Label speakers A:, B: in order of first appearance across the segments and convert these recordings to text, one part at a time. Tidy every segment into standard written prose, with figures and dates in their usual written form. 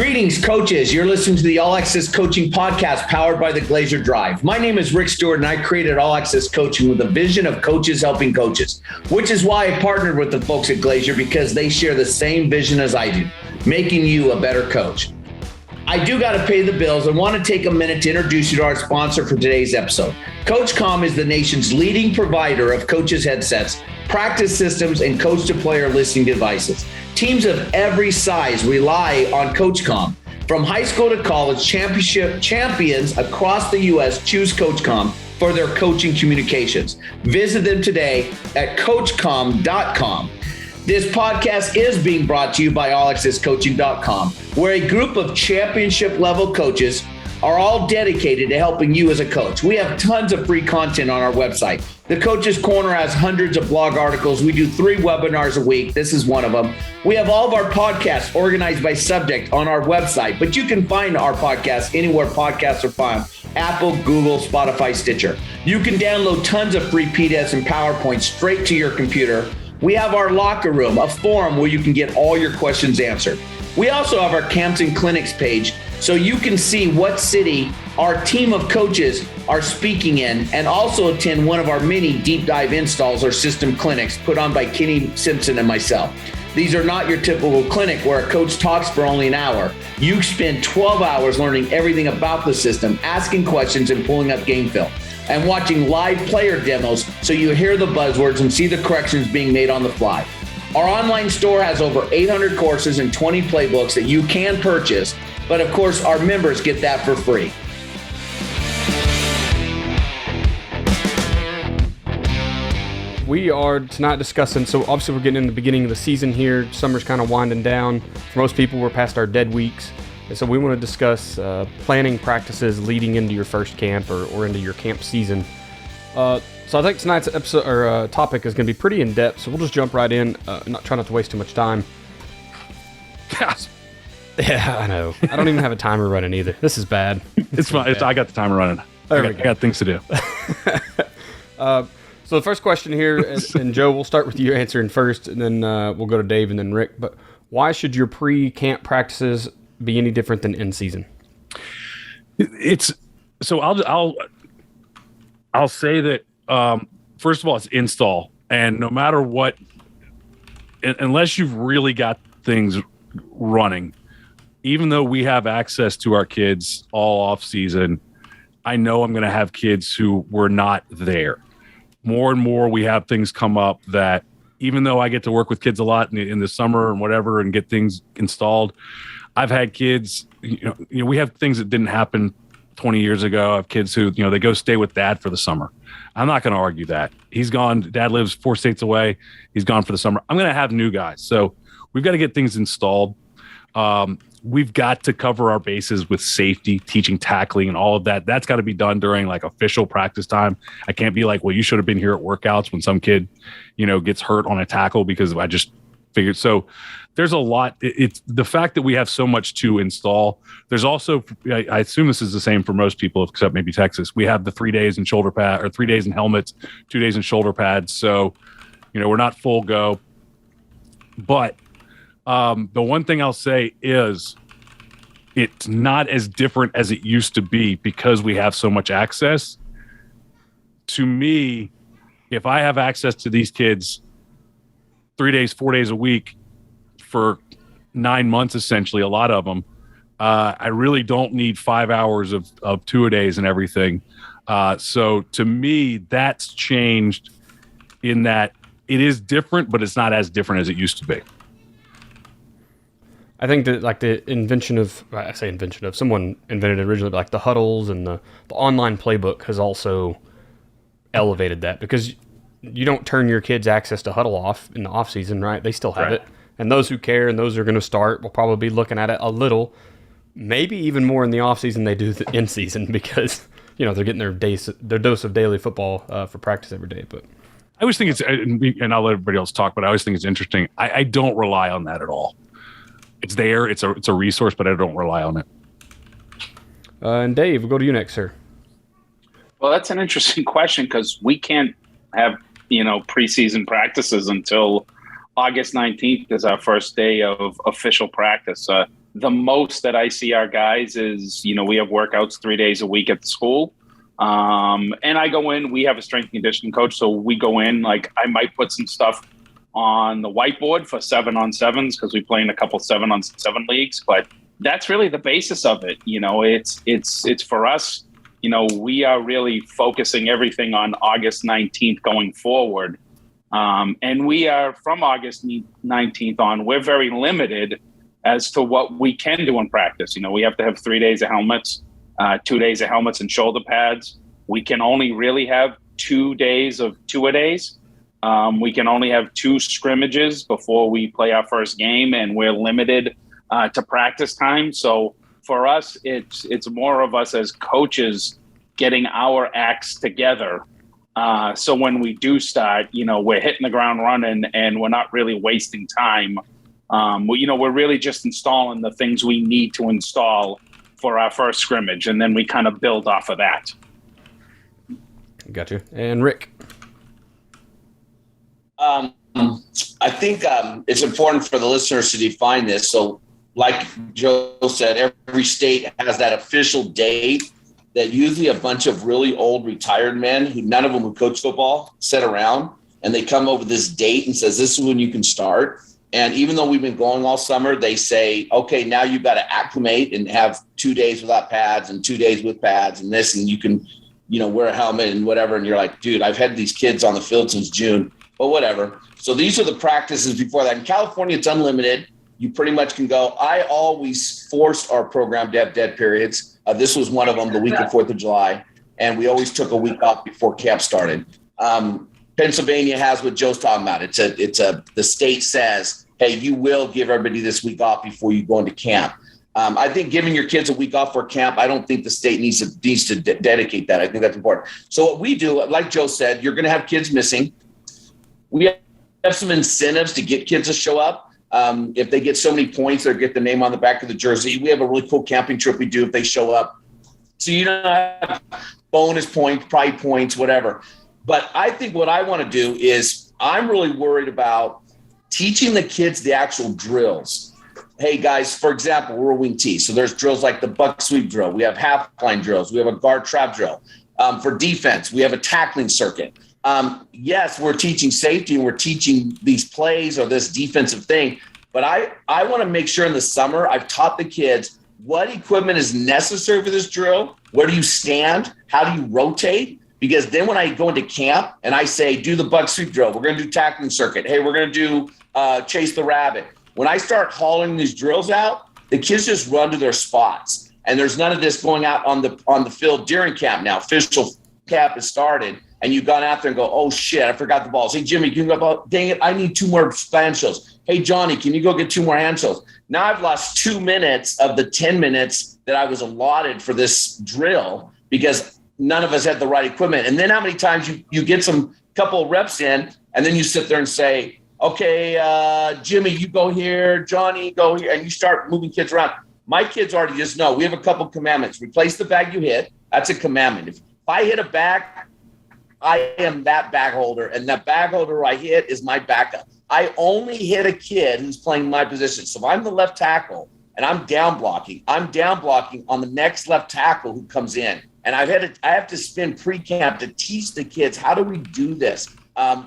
A: Greetings, coaches. You're listening to the All Access Coaching Podcast powered by the Glazier Drive. My name is Rick Stewart, and I created All Access Coaching with a vision of coaches helping coaches, which is why I partnered with the folks at Glazier, because they share the same vision as I do, making you a better coach. I do got to pay the bills and want to take a minute to introduce you to our sponsor for today's episode. CoachCom is the nation's leading provider of coaches' headsets, practice systems, and coach-to-player listening devices. Teams of every size rely on CoachCom. From high school to college, championship champions across the U.S. choose CoachCom for their coaching communications. Visit them today at coachcom.com. This podcast is being brought to you by allaccesscoaching.com, where a group of championship-level coaches are all dedicated to helping you as a coach. We have tons of free content on our website. The Coach's Corner has hundreds of blog articles. We do 3 webinars a week. This is one of them. We have all of our podcasts organized by subject on our website, but you can find our podcasts anywhere podcasts are found: Apple, Google, Spotify, Stitcher. You can download tons of free PDFs and PowerPoints straight to your computer. We have our locker room, a forum where you can get all your questions answered. We also have our camps and clinics page, so you can see what city our team of coaches are speaking in, and also attend one of our many deep dive installs or system clinics put on by Kenny Simpson and myself. These are not your typical clinic where a coach talks for only an hour. You spend 12 hours learning everything about the system, asking questions and pulling up game film, and watching live player demos so you hear the buzzwords and see the corrections being made on the fly. Our online store has over 800 courses and 20 playbooks that you can purchase, but of course our members get that for free.
B: We are tonight discussing, so obviously we're getting in the beginning of the season here. Summer's kind of winding down. For most people, we're past our dead weeks. And so we want to discuss planning practices leading into your first camp or into your camp season. So I think tonight's episode or topic is going to be pretty in depth. So we'll just jump right in. Try not to waste too much time.
C: Gosh.
B: Yeah, I know. I don't even have a timer running either. This is bad.
C: It's fine. I got the timer running. I got things to do.
B: So the first question here, and Joe, we'll start with you answering first, and then we'll go to Dave and then Rick. But why should your pre-camp practices be any different than in season?
C: It's so I'll say that first of all, it's install, and no matter what, unless you've really got things running, even though we have access to our kids all off season, I know I'm going to have kids who were not there. More and more, we have things come up that even though I get to work with kids a lot in the summer and whatever and get things installed, I've had kids, you know, we have things that didn't happen 20 years ago. I have kids who, they go stay with dad for the summer. I'm not going to argue that. He's gone. Dad lives 4 states away. He's gone for the summer. I'm going to have new guys. So we've got to get things installed. We've got to cover our bases with safety, teaching, tackling, and all of that. That's got to be done during like official practice time. I can't be like, well, you should have been here at workouts when some kid, gets hurt on a tackle because I just figured. So there's a lot. It's the fact that we have so much to install. There's also, I assume this is the same for most people, except maybe Texas. We have the 3 days in shoulder pad or 3 days in helmets, 2 days in shoulder pads. So, we're not full go. But the one thing I'll say is it's not as different as it used to be because we have so much access. To me, if I have access to these kids 3 days, 4 days a week for 9 months, essentially, a lot of them, I really don't need 5 hours of two-a-days and everything. So to me, that's changed in that it is different, but it's not as different as it used to be.
B: I think that someone invented it originally, but like the huddles and the online playbook has also elevated that, because you don't turn your kids' access to huddle off in the off season, right? They still have it. And those who care and those who are going to start will probably be looking at it a little, maybe even more in the off season they do in season, because, they're getting their dose of daily football for practice every day. But
C: I always think and I'll let everybody else talk, but I always think it's interesting. I don't rely on that at all. It's there. It's a resource, but I don't rely on it.
B: And Dave, we'll go to you next, sir.
D: Well, that's an interesting question because we can't have, preseason practices until August 19th is our first day of official practice. the most that I see our guys is, we have workouts 3 days a week at the school. And I go in, we have a strength and conditioning coach. So we go in, like I might put some stuff on the whiteboard for 7-on-7s because we play in a couple 7-on-7 leagues, but that's really the basis of it. It's for us, we are really focusing everything on August 19th going forward. And we are from August 19th on, we're very limited as to what we can do in practice. We have to have 3 days of helmets, 2 days of helmets and shoulder pads. We can only really have 2 days of two-a-days. We can only have 2 scrimmages before we play our first game, and we're limited to practice time. So for us, it's more of us as coaches getting our acts together. So when we do start, we're hitting the ground running and we're not really wasting time. We're really just installing the things we need to install for our first scrimmage, and then we kind of build off of that.
B: Gotcha. And Rick?
A: I think it's important for the listeners to define this. So like Joe said, every state has that official date that usually a bunch of really old retired men who none of them who coach football sit around, and they come over this date and says, this is when you can start. And even though we've been going all summer, they say, okay, now you've got to acclimate and have 2 days without pads and 2 days with pads and this, and you can, wear a helmet and whatever. And you're like, dude, I've had these kids on the field since June, but whatever. So these are the practices before that. In California, it's unlimited. You pretty much can go. I always forced our program to have dead periods. This was one of them, the week of 4th of July. And we always took a week off before camp started. Pennsylvania has what Joe's talking about. The state says, hey, you will give everybody this week off before you go into camp. I think giving your kids a week off for camp, I don't think the state needs to dedicate that. I think that's important. So what we do, like Joe said, you're going to have kids missing. We have some incentives to get kids to show up. If they get so many points, they'll get the name on the back of the jersey. We have a really cool camping trip we do if they show up. So you don't have bonus points, pride points, whatever. But I think what I want to do is I'm really worried about teaching the kids the actual drills. Hey, guys, for example, we're a wing T. So there's drills like the buck sweep drill. We have half line drills. We have a guard trap drill. For defense, we have a tackling circuit. Yes, we're teaching safety and we're teaching these plays or this defensive thing. But I want to make sure in the summer I've taught the kids what equipment is necessary for this drill. Where do you stand? How do you rotate? Because then when I go into camp and I say, do the buck sweep drill, we're going to do tackling circuit. Hey, we're going to do chase the rabbit. When I start hauling these drills out, the kids just run to their spots. And there's none of this going out on the field during camp now. Official camp has started. And you've gone out there and go, oh, shit, I forgot the balls. Hey, Jimmy, can you go, dang it, I need 2 more hand shells. Hey, Johnny, can you go get 2 more hand shells? Now I've lost 2 minutes of the 10 minutes that I was allotted for this drill because none of us had the right equipment. And then how many times you get some couple of reps in and then you sit there and say, okay, Jimmy, you go here, Johnny, go here, and you start moving kids around. My kids already just know we have a couple of commandments. Replace the bag you hit. That's a commandment. If I hit a bag, I am that bag holder, and that bag holder I hit is my backup. I only hit a kid who's playing my position. So if I'm the left tackle and I'm down blocking on the next left tackle who comes in. And I have to spend pre-camp to teach the kids, how do we do this?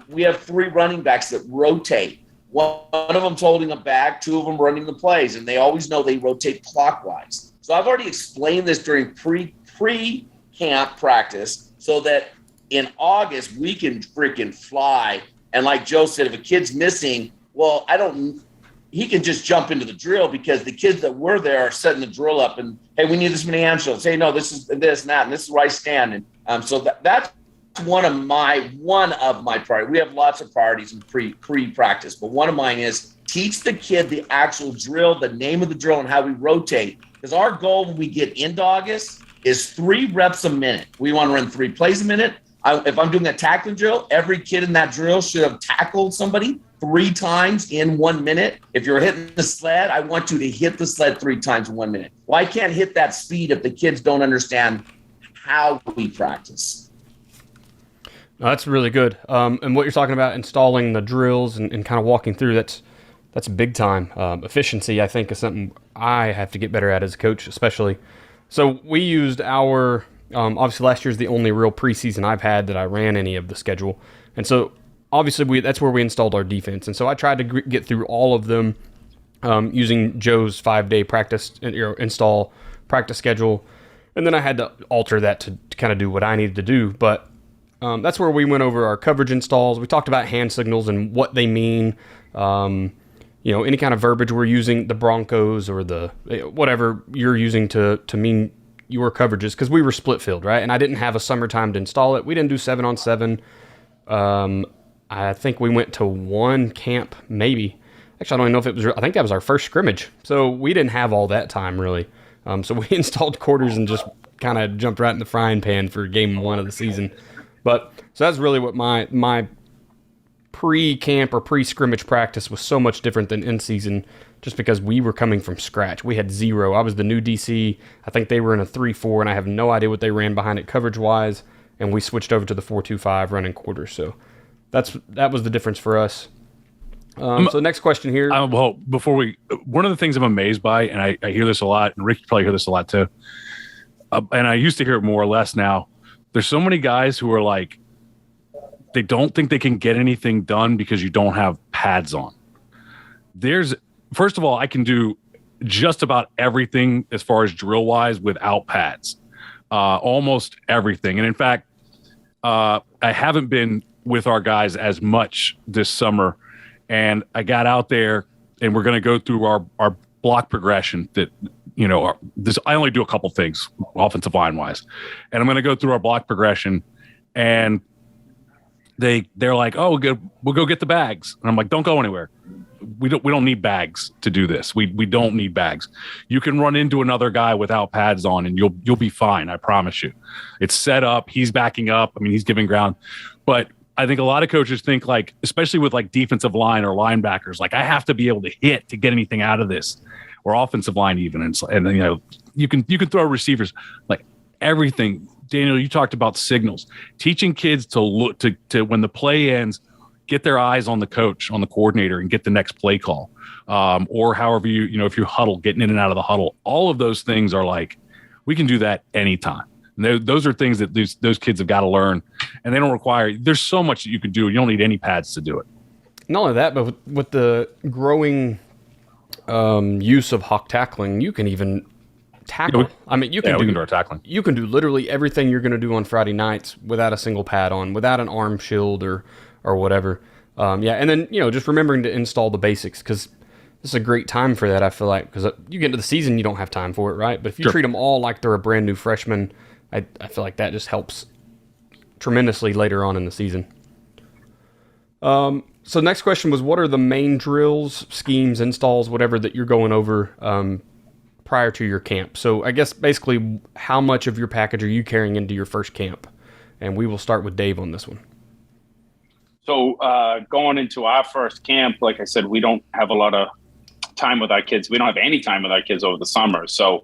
A: We have 3 running backs that rotate. One of them's holding a bag, 2 of them running the plays, and they always know they rotate clockwise. So I've already explained this during pre-camp practice so that in August, we can freaking fly. And like Joe said, if a kid's missing, well, he can just jump into the drill because the kids that were there are setting the drill up and, hey, we need this many hand shells. Hey, no, this is this and that, and this is where I stand. And so that's one of my priorities. We have lots of priorities in pre-practice, but one of mine is teach the kid the actual drill, the name of the drill, and how we rotate. Because our goal when we get into August is 3 reps a minute. We want to run 3 plays a minute. If I'm doing a tackling drill, every kid in that drill should have tackled somebody 3 times in 1 minute. If you're hitting the sled, I want you to hit the sled 3 times in 1 minute. Well, I can't hit that speed if the kids don't understand how we practice.
B: No, that's really good. And what you're talking about, installing the drills and kind of walking through, That's big time. Efficiency, I think, is something I have to get better at as a coach, especially. So we used our obviously last year's the only real preseason I've had that I ran any of the schedule, and so obviously that's where we installed our defense. And so I tried to get through all of them using Joe's 5-day practice install practice schedule, and then I had to alter that to kind of do what I needed to do. But that's where we went over our coverage installs. We talked about hand signals and what they mean. Any kind of verbiage we're using, the Broncos or the whatever you're using to mean your coverages, because we were split field, right? And I didn't have a summertime to install it. We didn't do 7-on-7. I think we went to one camp, maybe. Actually, I don't even know if it was. I think that was our first scrimmage. So we didn't have all that time really. So we installed quarters and just kind of jumped right in the frying pan for game 1 of the season. But so that's really what my pre-camp or pre-scrimmage practice was so much different than in-season, just because we were coming from scratch. We had 0. I was the new DC. I think they were in a 3-4, and I have no idea what they ran behind it coverage-wise, and we switched over to the 4-2-5 running quarters. So that was the difference for us. So next question here.
C: Well, one of the things I'm amazed by, and I hear this a lot, and Rick, you probably hear this a lot too, and I used to hear it more or less now. There's so many guys who are like, they don't think they can get anything done because you don't have pads on. First of all, I can do just about everything as far as drill wise without pads, almost everything. And in fact, I haven't been with our guys as much this summer, and I got out there and we're going to go through our block progression that, I only do a couple things offensive line wise, and I'm going to go through our block progression, and they're like, oh, we'll go get the bags. And I'm like, don't go anywhere. We don't need bags to do this. We don't need bags. You can run into another guy without pads on and you'll be fine. I promise you. It's set up. He's backing up. I mean, he's giving ground. But I think a lot of coaches think, like, especially with like defensive line or linebackers, like, I have to be able to hit to get anything out of this, or offensive line even. And you can throw receivers, like everything. Daniel, you talked about signals, teaching kids to look to when the play ends, get their eyes on the coach, on the coordinator, and get the next play call, or however if you huddle, getting in and out of the huddle. All of those things are like, we can do that anytime. And those are things that those kids have got to learn, and they don't require. There's so much that you can do. You don't need any pads to do it.
B: Not only that, but with the growing use of hawk tackling, you can even tackle. You can do our tackling. You can do literally everything you're going to do on Friday nights without a single pad on, without an arm shield or whatever. And then just remembering to install the basics, because this is a great time for that. I feel like, because you get into the season, you don't have time for it, right? But if you treat them all like they're a brand new freshman, I feel like that just helps tremendously later on in the season. So next question was, what are the main drills, schemes, installs, whatever that you're going over prior to your camp? So I guess basically, how much of your package are you carrying into your first camp? And we will start with Dave on this one.
D: So going into our first camp, like I said, we don't have a lot of time with our kids. We don't have any time with our kids over the summer. So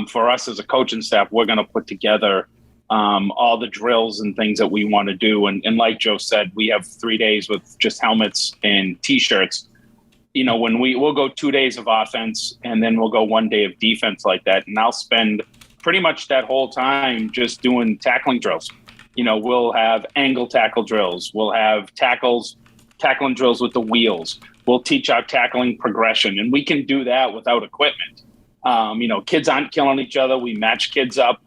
D: for us as a coaching staff, we're going to put together all the drills and things that we want to do. And like Joe said, we have 3 days with just helmets and T-shirts. When we'll go 2 days of offense, and then we'll go 1 day of defense like that. And I'll spend pretty much that whole time just doing tackling drills. We'll have angle tackle drills. We'll have tackling drills with the wheels. We'll teach our tackling progression, and we can do that without equipment. Kids aren't killing each other. We match kids up,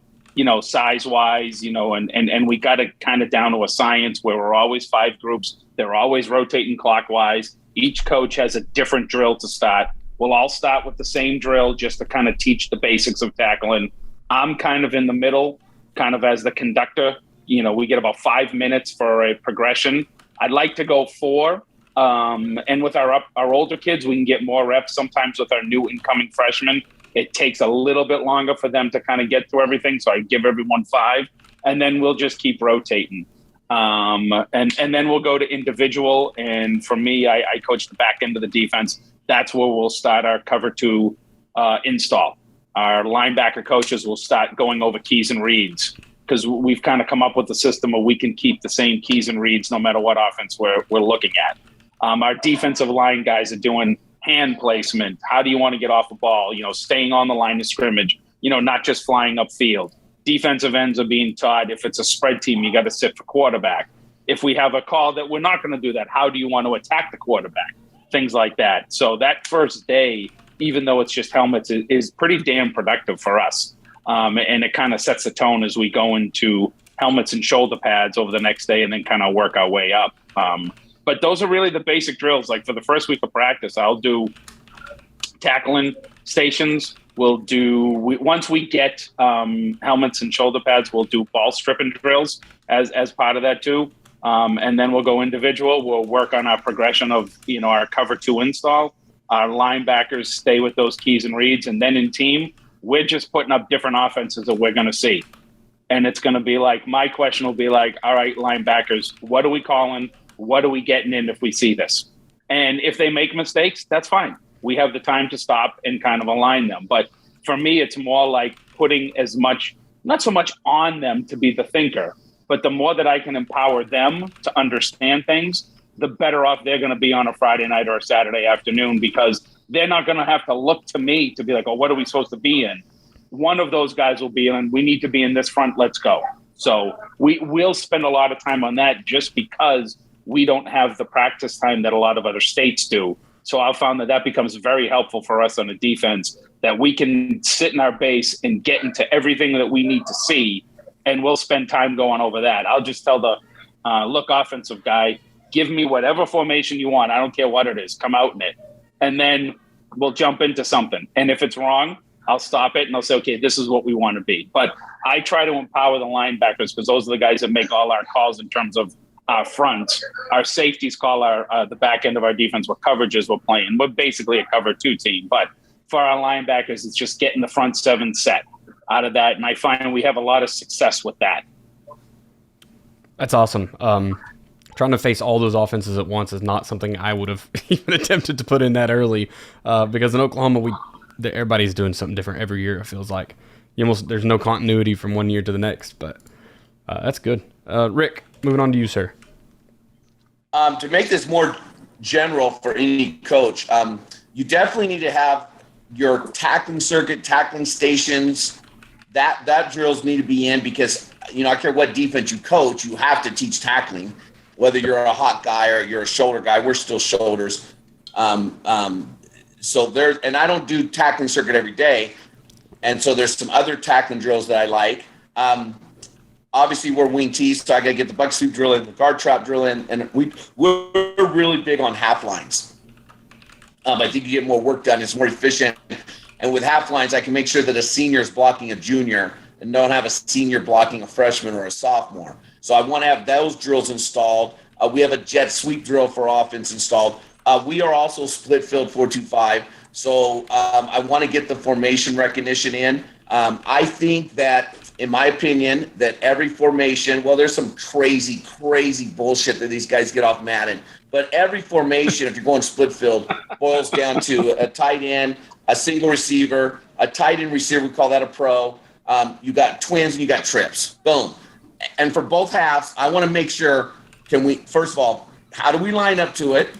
D: size wise, and we got it kind of down to a science where we're always 5 groups. They're always rotating clockwise. Each coach has a different drill to start. We'll all start with the same drill just to kind of teach the basics of tackling. I'm kind of in the middle, kind of as the conductor. We get about 5 minutes for a progression. I'd like to go 4. And with our older kids, we can get more reps. Sometimes with our new incoming freshmen, it takes a little bit longer for them to kind of get through everything. So I give everyone 5, and then we'll just keep rotating. And then we'll go to individual. And for me, I coach the back end of the defense. That's where we'll start our cover 2 install. Our linebacker coaches will start going over keys and reads, because we've kind of come up with a system where we can keep the same keys and reads no matter what offense we're looking at. Our defensive line guys are doing hand placement. How do you want to get off the ball? Staying on the line of scrimmage, not just flying upfield. Defensive ends are being taught, if it's a spread team, you got to sit for quarterback. If we have a call that we're not going to do that, how do you want to attack the quarterback? Things like that. So that first day, even though it's just helmets, is pretty damn productive for us. And it kind of sets the tone as we go into helmets and shoulder pads over the next day and then kind of work our way up. But those are really the basic drills. Like for the first week of practice, I'll do tackling stations. Once we get helmets and shoulder pads, we'll do ball stripping drills as part of that too. And then we'll go individual. We'll work on our progression of, our cover 2 install. Our linebackers stay with those keys and reads. And then in team, we're just putting up different offenses that we're going to see. And it's going to be like, my question will be like, all right, linebackers, what are we calling? What are we getting in if we see this? And if they make mistakes, that's fine. We have the time to stop and kind of align them. But for me, it's more like putting as much, not so much on them to be the thinker, but the more that I can empower them to understand things, the better off they're going to be on a Friday night or a Saturday afternoon, because they're not going to have to look to me to be like, oh, what are we supposed to be in? One of those guys will be in, we need to be in this front, let's go. So we'll spend a lot of time on that just because we don't have the practice time that a lot of other states do. So I've found that becomes very helpful for us on the defense, that we can sit in our base and get into everything that we need to see, and we'll spend time going over that. I'll just tell the look offensive guy, give me whatever formation you want. I don't care what it is. Come out in it. And then we'll jump into something. And if it's wrong, I'll stop it and I'll say, okay, this is what we want to be. But I try to empower the linebackers, because those are the guys that make all our calls in terms of our front. Our safeties call the back end of our defense what coverages we're playing. We're basically a cover 2 team. But for our linebackers, it's just getting the front 7 set out of that. And I find we have a lot of success with that.
B: That's awesome. Trying to face all those offenses at once is not something I would have even attempted to put in that early, because in Oklahoma, everybody's doing something different every year. It feels like there's no continuity from one year to the next, but that's good. Rick, moving on to you, sir.
A: To make this more general for any coach, you definitely need to have your tackling circuit, tackling stations. That drills need to be in, because I don't care what defense you coach, you have to teach tackling. Whether you're a hot guy or you're a shoulder guy, we're still shoulders. So there's, and I don't do tackling circuit every day. And so there's some other tackling drills that I like. Obviously we're wing tees, so I got to get the buck sweep drill in, the guard trap drill in, and we're really big on half lines. I think you get more work done. It's more efficient. And with half lines, I can make sure that a senior is blocking a junior and don't have a senior blocking a freshman or a sophomore. So I want to have those drills installed. We have a jet sweep drill for offense installed. We are also split field 4-2-5. So I want to get the formation recognition in. I think that, in my opinion, that every formation, well, there's some crazy bullshit that these guys get off Madden, but every formation, if you're going split field, boils down to a tight end, a single receiver, a tight end receiver, we call that a pro. You got twins and you got trips. Boom. And for both halves, I want to make sure, first of all, how do we line up to it?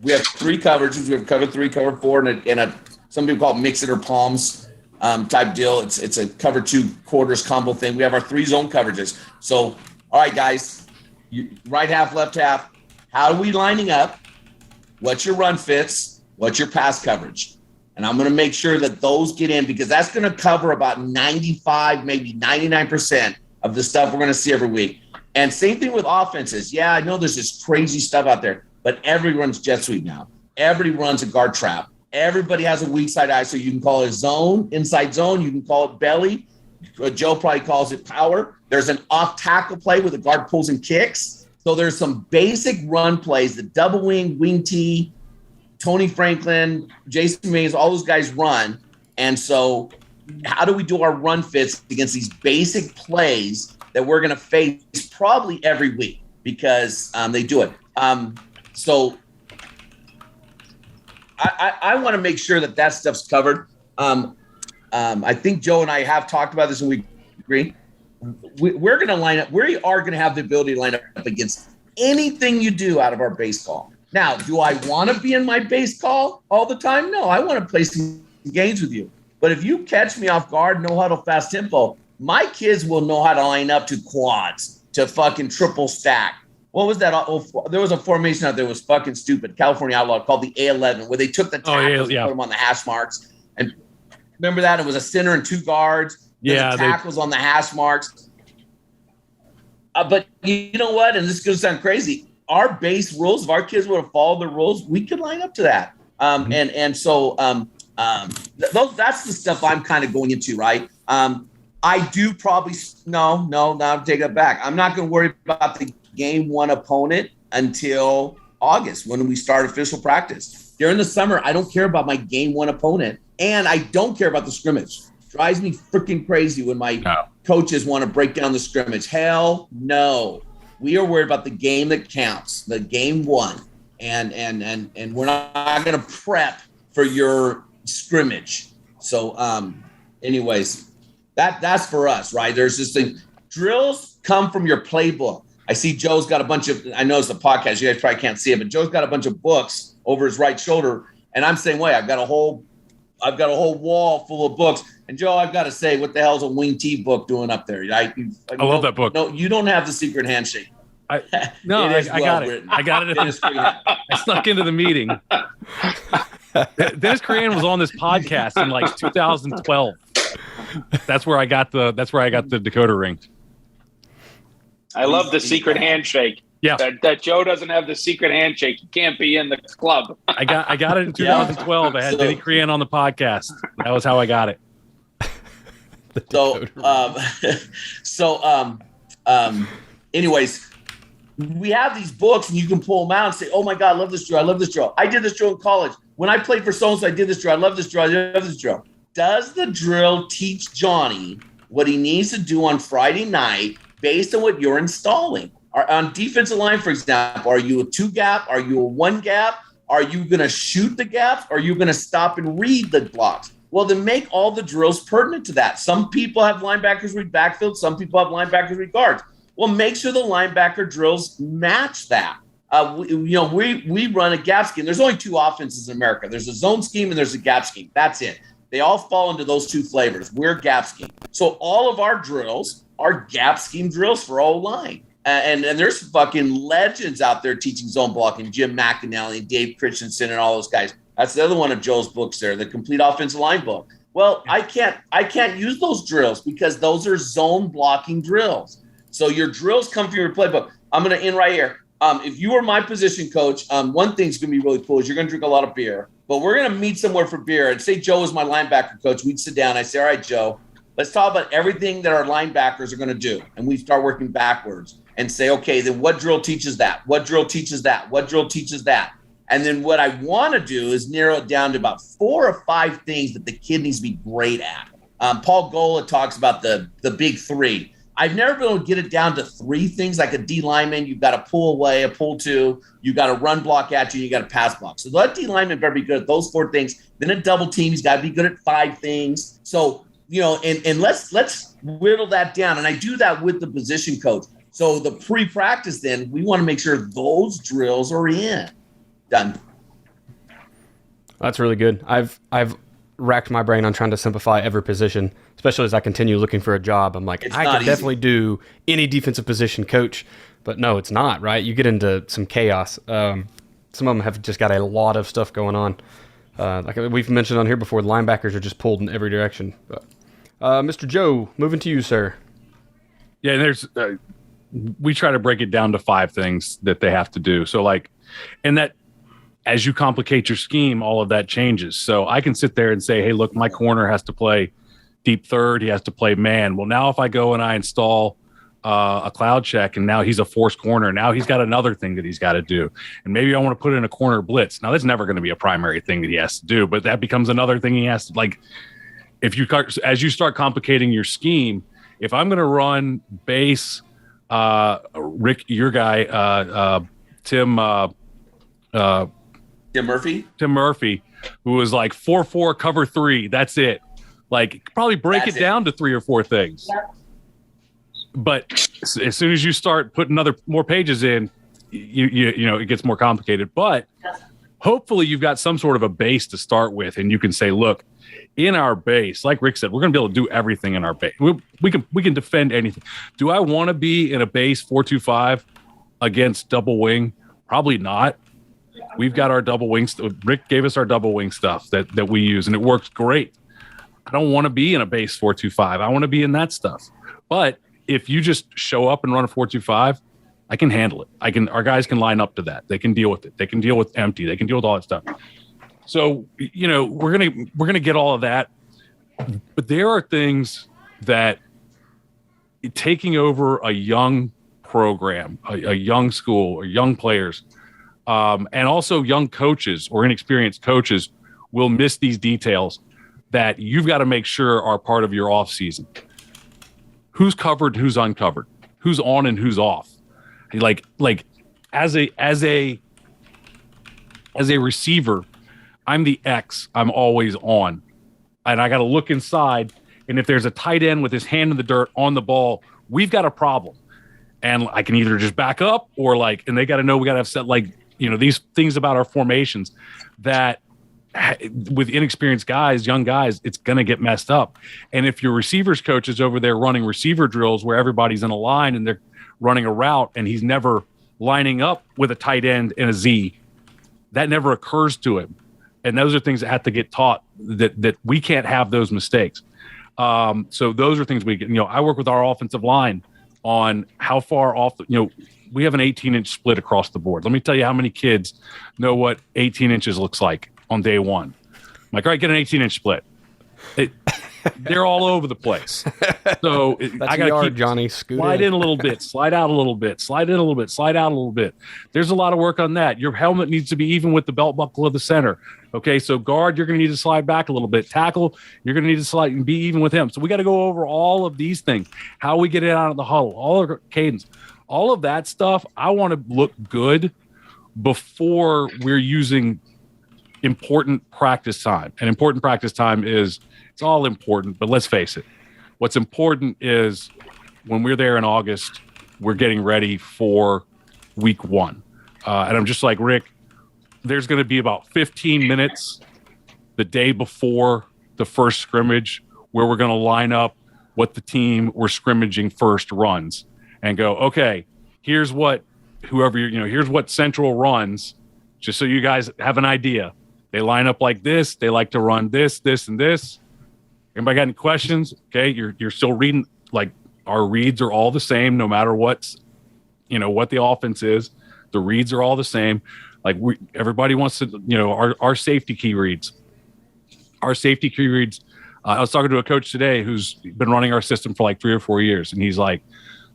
A: We have 3 coverages. We have cover 3, cover 4, and some people call it mix it or palms type deal. It's a cover 2 quarters combo thing. We have our 3 zone coverages. So, all right, guys, right half, left half. How are we lining up? What's your run fits? What's your pass coverage? And I'm going to make sure that those get in, because that's going to cover about 95, maybe 99% of the stuff we're going to see every week. And same thing with offenses. Yeah, I know there's this crazy stuff out there, but everyone's jet sweep now. Everybody runs a guard trap. Everybody has a weak side eye, so you can call it zone, inside zone. You can call it belly. Joe probably calls it power. There's an off tackle play where the guard pulls and kicks. So there's some basic run plays, the double wing tee, Tony Franklin, Jason Mays, all those guys run. And so how do we do our run fits against these basic plays that we're going to face probably every week, because they do it. So I want to make sure that stuff's covered. I think Joe and I have talked about this, and we agree. We're going to line up. We are going to have the ability to line up against anything you do out of our base call. Now, do I want to be in my base call all the time? No, I want to play some games with you. But if you catch me off guard, no huddle, fast tempo, my kids will know how to line up to quads, to fucking triple stack. What was that? There was a formation out there that was fucking stupid. California Outlaw called the A11, where they took the tackles and put them on the hash marks. And remember that? It was a center and 2 guards. The tackles on the hash marks. But you know what? And this is going to sound crazy. Our base rules, if our kids would have followed the rules, we could line up to that. So that's the stuff I'm kind of going into, right? I do probably no, take that back. I'm not going to worry about the game 1 opponent until August when we start official practice. During the summer, I don't care about my game 1 opponent, and I don't care about the scrimmage. Drives me freaking crazy when my coaches want to break down the scrimmage. Hell no. We are worried about the game that counts, the game 1. And we're not going to prep for your scrimmage. So anyways, that's for us, right? There's this thing. Drills come from your playbook. I see Joe's got a bunch of, I know it's a podcast, you guys probably can't see it, but Joe's got a bunch of books over his right shoulder. And I'm saying, I've got a whole wall full of books. And Joe, I've got to say, what the hell's a Wing T book doing up there? I
C: love that book.
A: No, you don't have the secret handshake.
C: I got it. I got it. I snuck into the meeting. Dennis Coran was on this podcast in like 2012. That's where I got the decoder ring.
D: I love the secret handshake.
C: Yeah,
D: that Joe doesn't have the secret handshake. He can't be in the club.
C: I got it in 2012. I had Denny Crean on the podcast. That was how I got it.
A: Anyways, we have these books and you can pull them out and say, oh my God, I love this drill. I love this drill. I did this drill in college. When I played for so-and-so, I did this drill. I love this drill. I love this drill. Does the drill teach Johnny what he needs to do on Friday night based on what you're installing? On defensive line, for example, are you a 2-gap? Are you a 1-gap? Are you going to shoot the gaps? Are you going to stop and read the blocks? Well, then make all the drills pertinent to that. Some people have linebackers read backfield. Some people have linebackers read guards. Well, make sure the linebacker drills match that. We run a gap scheme. There's only 2 offenses in America. There's a zone scheme and there's a gap scheme. That's it. They all fall into those 2 flavors. We're gap scheme. So all of our drills are gap scheme drills for O-line. And there's fucking legends out there teaching zone blocking, Jim McAnally, Dave Christensen, and all those guys. That's the other one of Joe's books there, the Complete Offensive Line book. Well, I can't use those drills because those are zone blocking drills. So your drills come from your playbook. I'm going to end right here. If you were my position coach, one thing's going to be really cool is you're going to drink a lot of beer. But we're going to meet somewhere for beer. And say Joe is my linebacker coach. We'd sit down. I say, all right, Joe, let's talk about everything that our linebackers are going to do. And we start working backwards and say, okay, then what drill teaches that? What drill teaches that? What drill teaches that? And then what I want to do is narrow it down to about 4 or 5 things that the kid needs to be great at. Paul Gola talks about the big 3. I've never been able to get it down to 3 things like a D lineman. You've got to pull away, a pull to, you've got to run block at you, and you got to pass block. So that D lineman better be good at those 4 things. Then a double team, he's got to be good at 5 things. So, and let's whittle that down. And I do that with the position coach. So the pre-practice, then we want to make sure those drills are in. Done.
B: That's really good. I've racked my brain on trying to simplify every position, especially as I continue looking for a job. I'm like, I could definitely do any defensive position coach, but no, it's not, right? You get into some chaos. Some of them have just got a lot of stuff going on. Like we've mentioned on here before, the linebackers are just pulled in every direction. But, Mr. Joe, moving to you, sir.
C: Yeah, and there's we try to break it down to 5 things that they have to do. So and that as you complicate your scheme, all of that changes. So I can sit there and say, hey, look, my corner has to play deep third. He has to play man. Well, now if I go and I install a cloud check and now he's a forced corner, now he's got another thing that he's got to do. And maybe I want to put in a corner blitz. Now that's never going to be a primary thing that he has to do, but that becomes another thing he has to as you start complicating your scheme, if I'm going to run base, Rick, your guy, Tim Murphy, who was like 4-4 cover 3. That's it. Probably break it down to 3 or 4 things. But as soon as you start putting more pages in, it gets more complicated. But hopefully you've got some sort of a base to start with, and you can say, look, in our base, like Rick said, we're going to be able to do everything in our base. We can defend anything. Do I want to be in a base 4-2-5 against double wing? Probably not. We've got our double wing. Rick gave us our double wing stuff that we use, and it works great. I don't want to be in a base 4-2-5. I want to be in that stuff. But if you just show up and run a 4-2-5, I can handle it. Our guys can line up to that. They can deal with it. They can deal with empty. They can deal with all that stuff. So, we're gonna get all of that. But there are things that taking over a young program, a young school, or young players, and also young coaches or inexperienced coaches will miss these details that you've got to make sure are part of your off season. Who's covered, who's uncovered, who's on and who's off. Like as a receiver, I'm the X. I'm always on, and I got to look inside. And if there's a tight end with his hand in the dirt on the ball, we've got a problem. And I can either just back up or and they got to know we got to have set these things about our formations that with inexperienced guys, young guys, it's going to get messed up. And if your receivers coach is over there running receiver drills where everybody's in a line and they're running a route and he's never lining up with a tight end in a Z, that never occurs to him. And those are things that have to get taught that we can't have those mistakes. So those are things I work with our offensive line on how far off, we have an 18-inch split across the board. Let me tell you how many kids know what 18 inches looks like on day one. I'm like, all right, get an 18-inch split. They're all over the place. So I got to keep
B: Johnny.
C: Slide in a little bit, slide out a little bit, slide in a little bit, slide out a little bit. There's a lot of work on that. Your helmet needs to be even with the belt buckle of the center. Okay, so guard, you're going to need to slide back a little bit. Tackle, you're going to need to slide and be even with him. So we got to go over all of these things, how we get it out of the huddle, all of our cadence, all of that stuff. I want to look good before we're using important practice time. And important practice time is, it's all important, but let's face it. What's important is when we're there in August, we're getting ready for week 1. And I'm just like, Rick, there's going to be about 15 minutes the day before the first scrimmage where we're going to line up what the team we're scrimmaging first runs and go, okay, here's what here's what Central runs, just so you guys have an idea. They line up like this. They like to run this, this, and this. Anybody got any questions? Okay, you're still reading. Like, our reads are all the same, no matter what the offense is. The reads are all the same. Like, everybody wants to, our safety key reads. Our safety key reads. I was talking to a coach today who's been running our system for like 3 or 4 years, and he's like,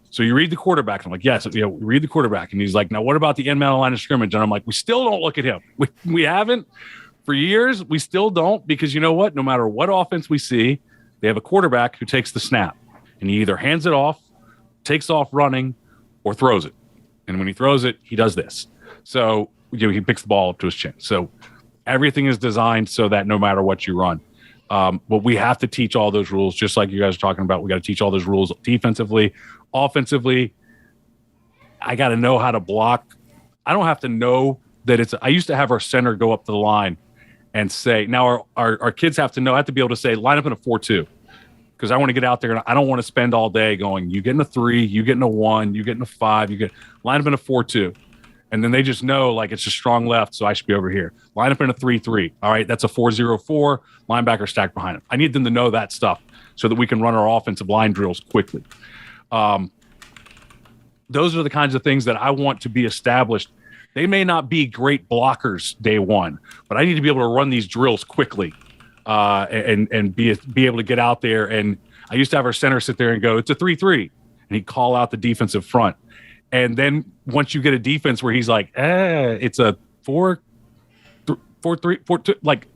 C: so you read the quarterback? I'm like, yes, we read the quarterback. And he's like, now what about the end man line of scrimmage? And I'm like, we still don't look at him. We haven't. For years, we still don't, because you know what? No matter what offense we see, they have a quarterback who takes the snap, and he either hands it off, takes off running, or throws it. And when he throws it, he does this. So he picks the ball up to his chin. So everything is designed so that no matter what you run. But we have to teach all those rules, just like you guys are talking about. We got to teach all those rules defensively, offensively. I got to know how to block. I don't have to know that I used to have our center go up to the line and say, now our kids have to know, I have to be able to say, line up in a 4-2, because I want to get out there and I don't want to spend all day going, you get in a 3, you get in a 1, you get in a 5, you get line up in a 4-2. And then they just know, like, it's a strong left, so I should be over here. Line up in a 3-3. All right, that's a 4-0-4, linebacker stacked behind him. I need them to know that stuff so that we can run our offensive line drills quickly. Those are the kinds of things that I want to be established. They may not be great blockers day one, but I need to be able to run these drills quickly and be able to get out there. And I used to have our center sit there and go, it's a 3-3, and he'd call out the defensive front. And then once you get a defense where he's like, it's a 4-3, 4-2, like,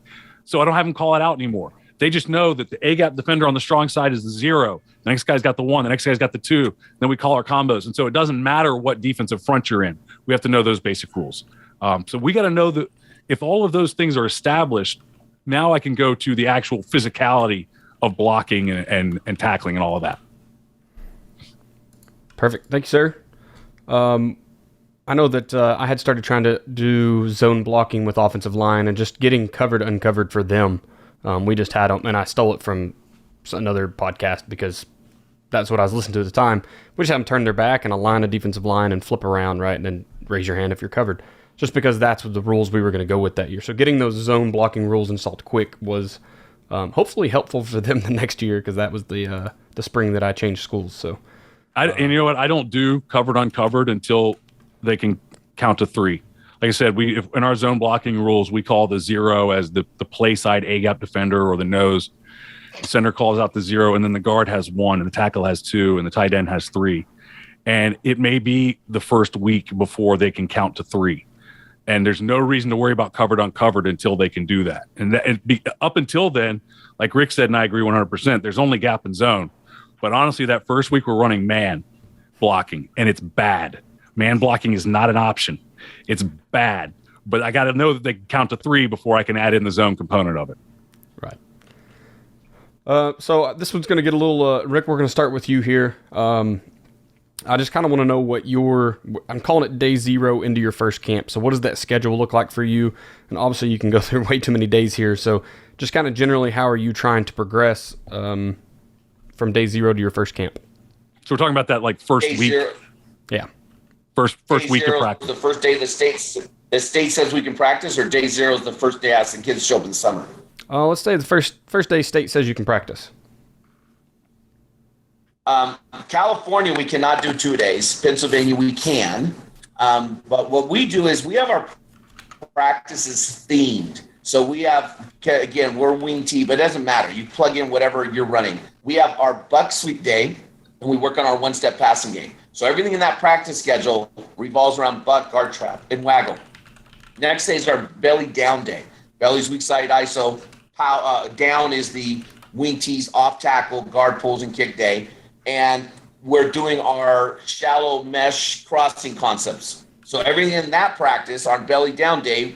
C: so I don't have him call it out anymore. They just know that the A-gap defender on the strong side is the 0. The next guy's got the 1. The next guy's got the 2. Then we call our combos. And so it doesn't matter what defensive front you're in. We have to know those basic rules. So we got to know that if all of those things are established, now I can go to the actual physicality of blocking and tackling and all of that.
B: Perfect. Thank you, sir. I I know that I had started trying to do zone blocking with offensive line and just getting covered uncovered for them. We just had them, and I stole it from another podcast because that's what I was listening to at the time. We just have them turn their back and align a defensive line and flip around, right, and then raise your hand if you're covered. Just because that's the rules we were going to go with that year. So getting those zone blocking rules installed quick was hopefully helpful for them the next year, because that was the spring that I changed schools. So,
C: and you know what? I don't do covered uncovered until they can count to 3. Like I said, in our zone blocking rules, we call the 0 as the play side A gap defender or the nose. The center calls out the 0, and then the guard has 1, and the tackle has 2, and the tight end has 3. And it may be the first week before they can count to 3. And there's no reason to worry about covered uncovered until they can do that. And up until then, like Rick said, and I agree 100%, there's only gap and zone. But honestly, that first week we're running man blocking, and it's bad. Man blocking is not an option. It's bad. But I got to know that they can count to 3 before I can add in the zone component of it.
B: Right. So this one's going to get a little, Rick, we're going to start with you here. I just kind of want to know what I'm calling it day 0 into your first camp. So what does that schedule look like for you? And obviously you can go through way too many days here. So just kind of generally, how are you trying to progress from day 0 to your first camp?
C: So we're talking about that like first
A: Day
C: week.
A: 0.
B: Yeah.
C: First week of
A: Day 0
C: practice.
A: is the first day the state says we can practice, or day 0 is the first day asking kids to show up in the summer?
B: Let's say the first day state says you can practice.
A: California, we cannot do 2 days. Pennsylvania, we can. But what we do is we have our practices themed. So we have, again, we're wing T, but it doesn't matter. You plug in whatever you're running. We have our buck sweep day, and we work on our one-step passing game. So everything in that practice schedule revolves around buck, guard trap, and waggle. Next day is our belly down day. Belly's weak side ISO. Down is the wing T's off tackle, guard pulls, and kick day. And we're doing our shallow mesh crossing concepts. So everything in that practice, our belly down day,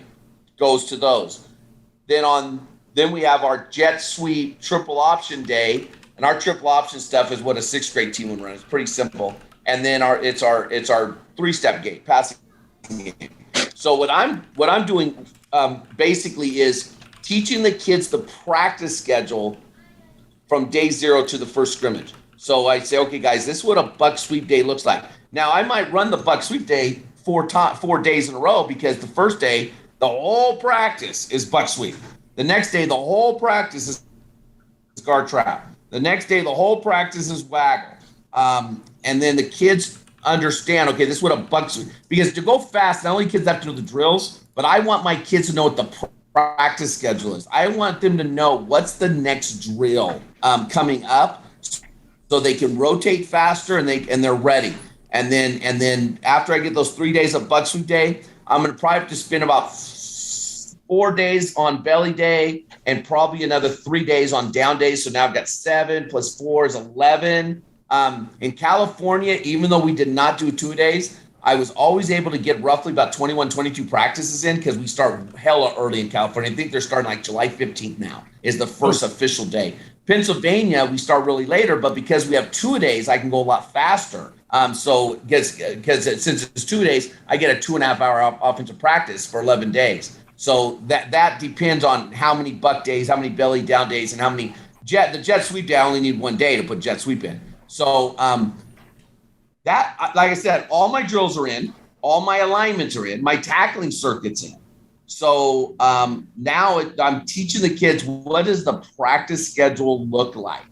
A: goes to those. Then we have our jet sweep triple option day, and our triple option stuff is what a 6th grade team would run. It's pretty simple. And then it's our 3-step game, passing game. So what I'm doing basically is teaching the kids the practice schedule from day 0 to the first scrimmage. So I say, okay, guys, this is what a buck sweep day looks like. Now, I might run the buck sweep day 4 days in a row, because the first day, the whole practice is buck sweep. The next day, the whole practice is guard trap. The next day, the whole practice is waggle. And then the kids understand, okay, this is what a buck sweep. Because to go fast, not only kids have to know the drills, but I want my kids to know what the practice schedule is. I want them to know what's the next drill coming up, so they can rotate faster and they're ready. And then after I get those 3 days of buck sweep day, I'm going to probably have to spend about 4 days on belly day and probably another 3 days on down days. So now I've got 7 plus 4 is 11. In California, even though we did not do 2 days, I was always able to get roughly about 21, 22 practices in, because we start hella early in California. I think they're starting like July 15th now is the first official day. Pennsylvania, we start really later, but because we have 2 days, I can go a lot faster. So because since it's 2 days, I get a 2.5 hour offensive practice for 11 days. So that depends on how many buck days, how many belly down days, and how many the jet sweep day. I only need 1 day to put jet sweep in. So that, like I said, all my drills are in, all my alignments are in, my tackling circuit's in. So now I'm teaching the kids, what does the practice schedule look like?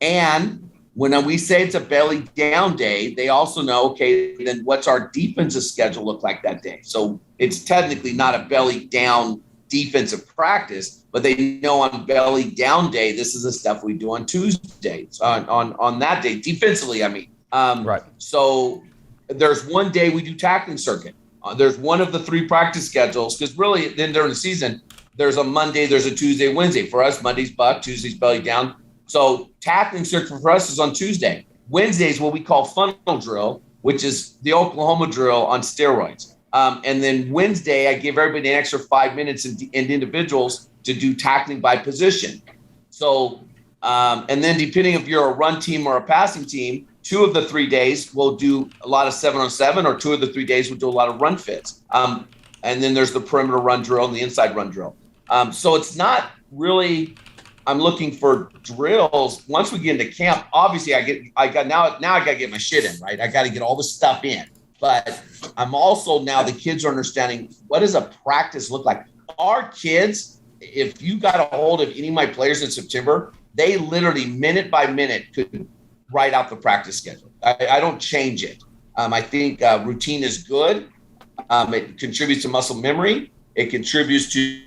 A: And when we say it's a belly down day, they also know, okay, then what's our defensive schedule look like that day? So it's technically not a belly down defensive practice, but they know on belly down day, this is the stuff we do on Tuesdays, on that day, defensively, I mean.
B: Right.
A: So there's 1 day we do tackling circuit. There's one of the 3 practice schedules, because really then during the season, there's a Monday, there's a Tuesday, Wednesday. For us, Monday's buck, Tuesday's belly down. So tackling circuit for us is on Tuesday. Wednesday is what we call funnel drill, which is the Oklahoma drill on steroids. And then Wednesday, I give everybody an extra 5 minutes and individuals to do tackling by position. So, and then depending if you're a run team or a passing team, 2 of the 3 days we'll do a lot of 7-on-7, or 2 of the 3 days we'll do a lot of run fits. And then there's the perimeter run drill and the inside run drill. So it's not really, I'm looking for drills. Once we get into camp, obviously I got to get my shit in, right? I got to get all the stuff in. But I'm also, now the kids are understanding, what does a practice look like? Our kids, if you got a hold of any of my players in September, they literally minute by minute could write out the practice schedule. I don't change it. I think routine is good. It contributes to muscle memory. It contributes to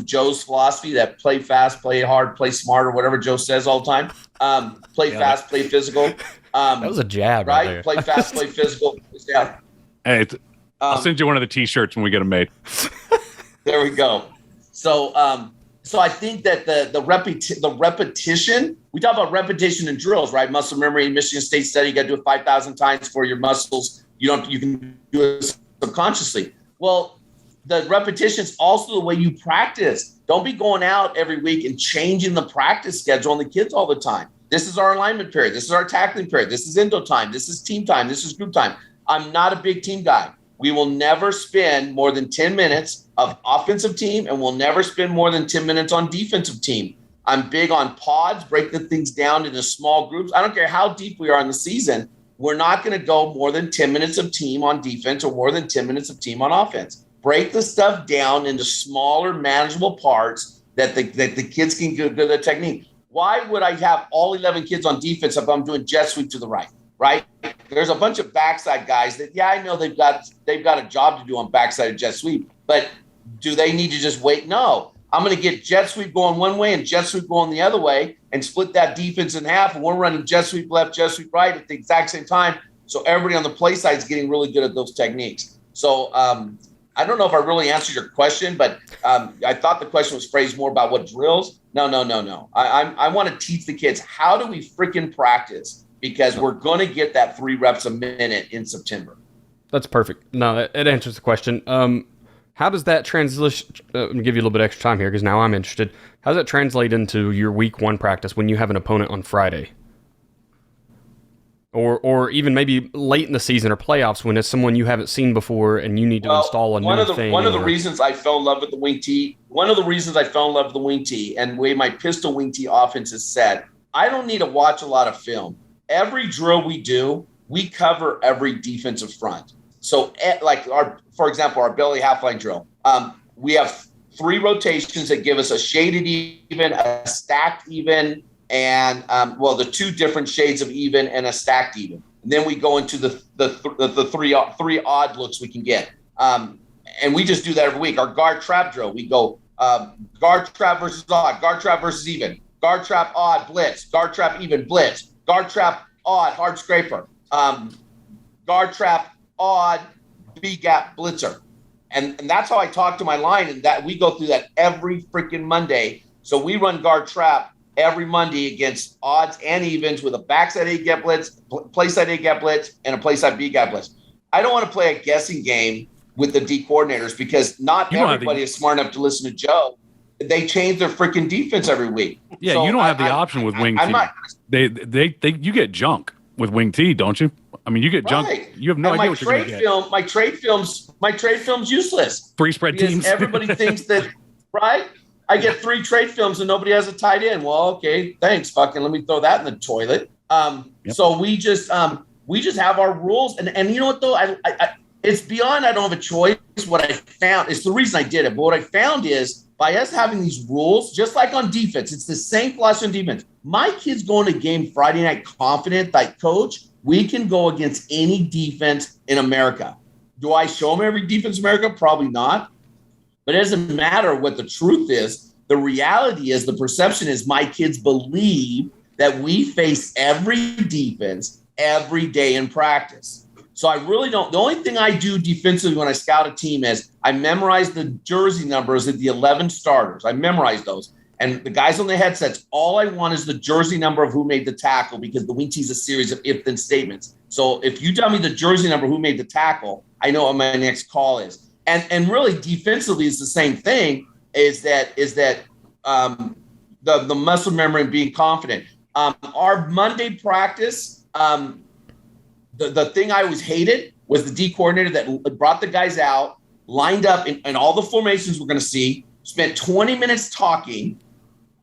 A: Joe's philosophy that play fast, play hard, play smart, or whatever Joe says all the time. Play fast, play physical.
B: That was a jab, right?
A: Play fast, play physical. Yeah.
C: Hey, I'll send you one of the T-shirts when we get them made.
A: There we go. So I think that the repetition. We talk about repetition and drills, right? Muscle memory. Michigan State study. You got to do it 5,000 times for your muscles. You can do it subconsciously. Well, the repetition is also the way you practice. Don't be going out every week and changing the practice schedule on the kids all the time. This is our alignment period. This is our tackling period. This is endo time. This is team time. This is group time. I'm not a big team guy. We will never spend more than 10 minutes of offensive team, and we'll never spend more than 10 minutes on defensive team. I'm big on pods, break the things down into small groups. I don't care how deep we are in the season. We're not going to go more than 10 minutes of team on defense or more than 10 minutes of team on offense. Break the stuff down into smaller, manageable parts that the kids can do the technique. Why would I have all 11 kids on defense if I'm doing jet sweep to the right? There's a bunch of backside guys that, I know they've got a job to do on backside of jet sweep, but do they need to just wait? No. I'm going to get jet sweep going one way and jet sweep going the other way and split that defense in half. And we're running jet sweep left, jet sweep right at the exact same time. So everybody on the play side is getting really good at those techniques. So I don't know if I really answered your question, but I thought the question was phrased more about what drills. No. I want to teach the kids, how do we freaking practice? Because we're going to get that 3 reps a minute in September.
B: That's perfect. No, it answers the question. How does that translation? Let me give you a little bit extra time here because now I'm interested. How does that translate into your week 1 practice when you have an opponent on Friday? Or even maybe late in the season or playoffs when it's someone you haven't seen before and you need to install a new thing.
A: One of the reasons I fell in love with the wing tee, and the way my pistol wing tee offense is set, I don't need to watch a lot of film. Every drill we do, we cover every defensive front. So for example, our belly half line drill, we have 3 rotations that give us a shaded even, a stacked even, and the 2 different shades of even and a stacked even. And then we go into the three odd looks we can get. And we just do that every week. Our guard trap drill, we go guard trap versus odd, guard trap versus even, guard trap odd, blitz, guard trap even, blitz, guard trap odd, hard scraper, guard trap odd, B-gap blitzer. And that's how I talk to my line, and that we go through that every freaking Monday. So we run guard trap every Monday against odds and evens with a backside A-gap blitz, play side A-gap blitz, and a play side B-gap blitz. I don't want to play a guessing game with the D coordinators because not everybody is smart enough to listen to Joe. They change their freaking defense every week.
C: Yeah, so you don't have the option with wing T. You get junk with wing T, don't you? I mean, you get junk. You have no idea what you're going to get.
A: My trade film's useless.
C: 3 spread teams.
A: Everybody thinks that, right? I get 3 trade films and nobody has a tight end. Well, okay, thanks. Fucking let me throw that in the toilet. So we just have our rules, and you know what though? I it's beyond I don't have a choice. What I found is the reason I did it. But what I found is by us having these rules, just like on defense, it's the same philosophy on defense. My kids going to game Friday night confident, like, coach, we can go against any defense in America. Do I show them every defense in America? Probably not. But it doesn't matter what the truth is. The reality is, the perception is my kids believe that we face every defense every day in practice. So I really don't. The only thing I do defensively when I scout a team is I memorize the jersey numbers of the 11 starters. I memorize those. And the guys on the headsets, all I want is the jersey number of who made the tackle, because the wing tee is a series of if-then statements. So if you tell me the jersey number who made the tackle, I know what my next call is. And really defensively is the same thing, is that the muscle memory and being confident. Our Monday practice, the thing I always hated was the D coordinator that brought the guys out, lined up in all the formations we're going to see, spent 20 minutes talking.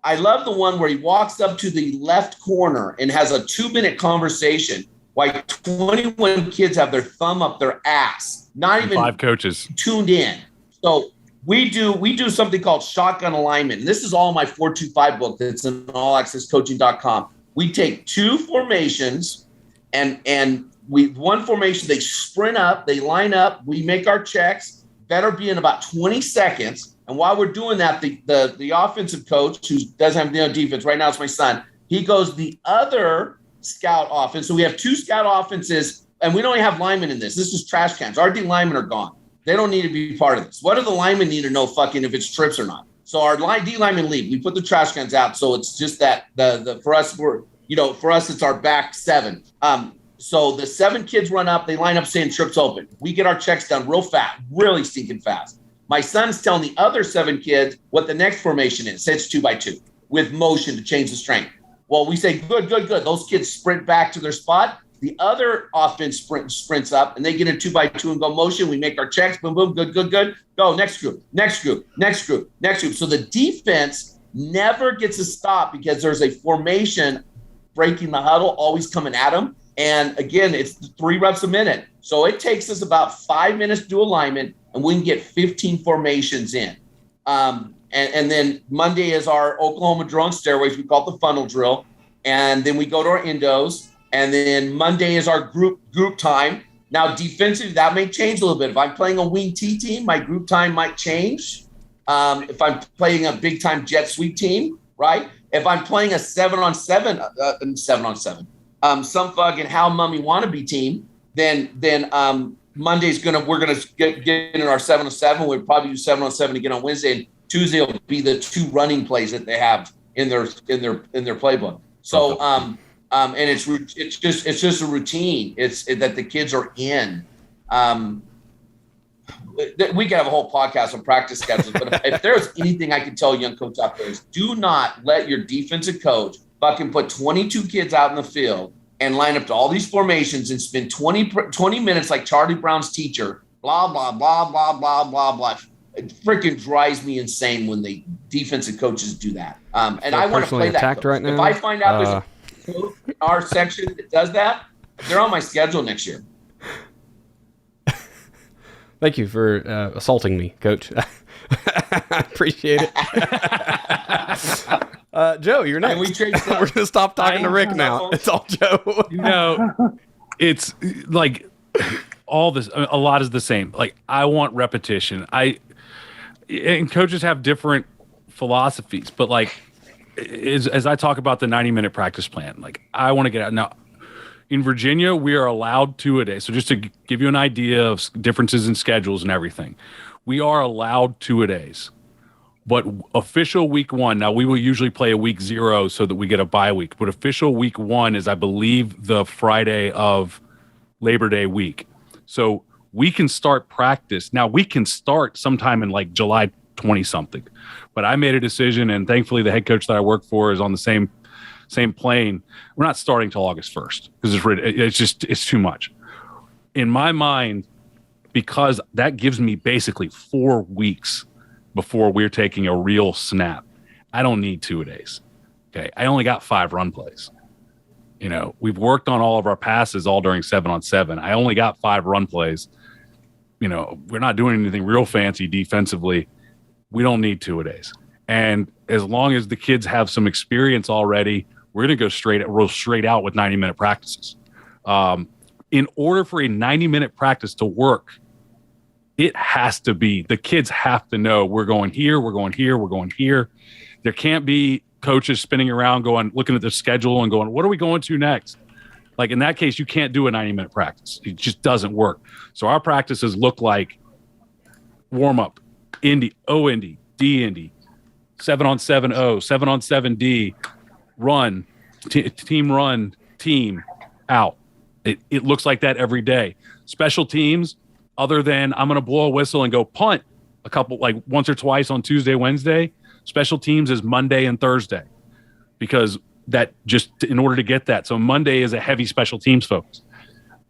A: I love the one where he walks up to the left corner and has a 2-minute conversation while 21 kids have their thumb up their ass, not even
C: 5 coaches
A: tuned in. So we do something called shotgun alignment. And this is all in my 425 book that's in allaccesscoaching.com. We take 2 formations and one formation, they sprint up, they line up, we make our checks, better be in about 20 seconds. And while we're doing that, the offensive coach, who doesn't have defense, right now it's my son, he goes the other scout offense. So we have 2 scout offenses, and we don't even have linemen in this. This is trash cans. Our D linemen are gone. They don't need to be part of this. What do the linemen need to know fucking if it's trips or not? So our D linemen leave. We put the trash cans out. So it's just that for us, it's our back 7. So the 7 kids run up, they line up saying trips open. We get our checks done real fast, really stinking fast. My son's telling the other 7 kids what the next formation is. Say it's 2x2 with motion to change the strength. Well, we say, good. Those kids sprint back to their spot. The other offense sprints up, and they get a 2x2 and go motion. We make our checks. Boom, boom, good. Go, next group. So the defense never gets a stop because there's a formation breaking the huddle, always coming at them. And again, it's 3 reps a minute. So it takes us about 5 minutes to do alignment, and we can get 15 formations in. And then Monday is our Oklahoma drone stairways. We call it the funnel drill. And then we go to our endos. And then Monday is our group time. Now, defensively, that may change a little bit. If I'm playing a wing T team, my group time might change. If I'm playing a big time jet sweep team, right? If I'm playing a 7-on-7, some fucking how mummy wannabe team, then Monday's we're gonna get in our 7-on-7. We'll probably use 7-on-7 again on Wednesday, and Tuesday will be the 2 running plays that they have in their playbook. So and it's just a routine. It's that the kids are in. We could have a whole podcast on practice schedules, but if there's anything I can tell young coach out there is do not let your defensive coach fucking put 22 kids out in the field and line up to all these formations and spend 20 minutes like Charlie Brown's teacher, blah, blah, blah, blah, blah, blah, blah. It freaking drives me insane when the defensive coaches do that. And I want to play that.
B: Right now.
A: If I find out there's a coach in our section that does that, they're on my schedule next year.
B: Thank you for assaulting me, Coach. I appreciate it. Joe, you're next. We're going to stop talking to Rick now. It's all Joe.
C: It's like all this, a lot is the same. Like, I want repetition. And coaches have different philosophies, but like, as I talk about the 90-minute practice plan, like, I want to get out. Now, in Virginia, we are allowed 2 a day. So just to give you an idea of differences in schedules and everything, we are allowed 2 a days. But official week 1, now we will usually play a week 0 so that we get a bye week. But official week 1 is, I believe, the Friday of Labor Day week. So we can start practice. Now, we can start sometime in like July 20-something. But I made a decision, and thankfully the head coach that I work for is on the same plane. We're not starting till August 1st because it's too much. In my mind, because that gives me basically 4 weeks before we're taking a real snap. I don't need 2 a days. Okay. I only got 5 run plays. We've worked on all of our passes all during 7-on-7. I only got 5 run plays. We're not doing anything real fancy defensively. We don't need 2 a days. And as long as the kids have some experience already, we're going to go straight out with 90-minute practices. In order for a 90-minute practice to work, it has to be, the kids have to know we're going here, we're going here, we're going here. There can't be coaches spinning around looking at the schedule and going, what are we going to next? Like, in that case, you can't do a 90-minute practice. It just doesn't work. So our practices look like warm-up, Indy, O Indy, D Indy, 7-on-7 O, 7-on-7 D, run, team run, team out. It looks like that every day. Special teams, other than I'm going to blow a whistle and go punt a couple, like once or twice on Tuesday, Wednesday, special teams is Monday and Thursday, because that just in order to get that. So Monday is a heavy special teams focus.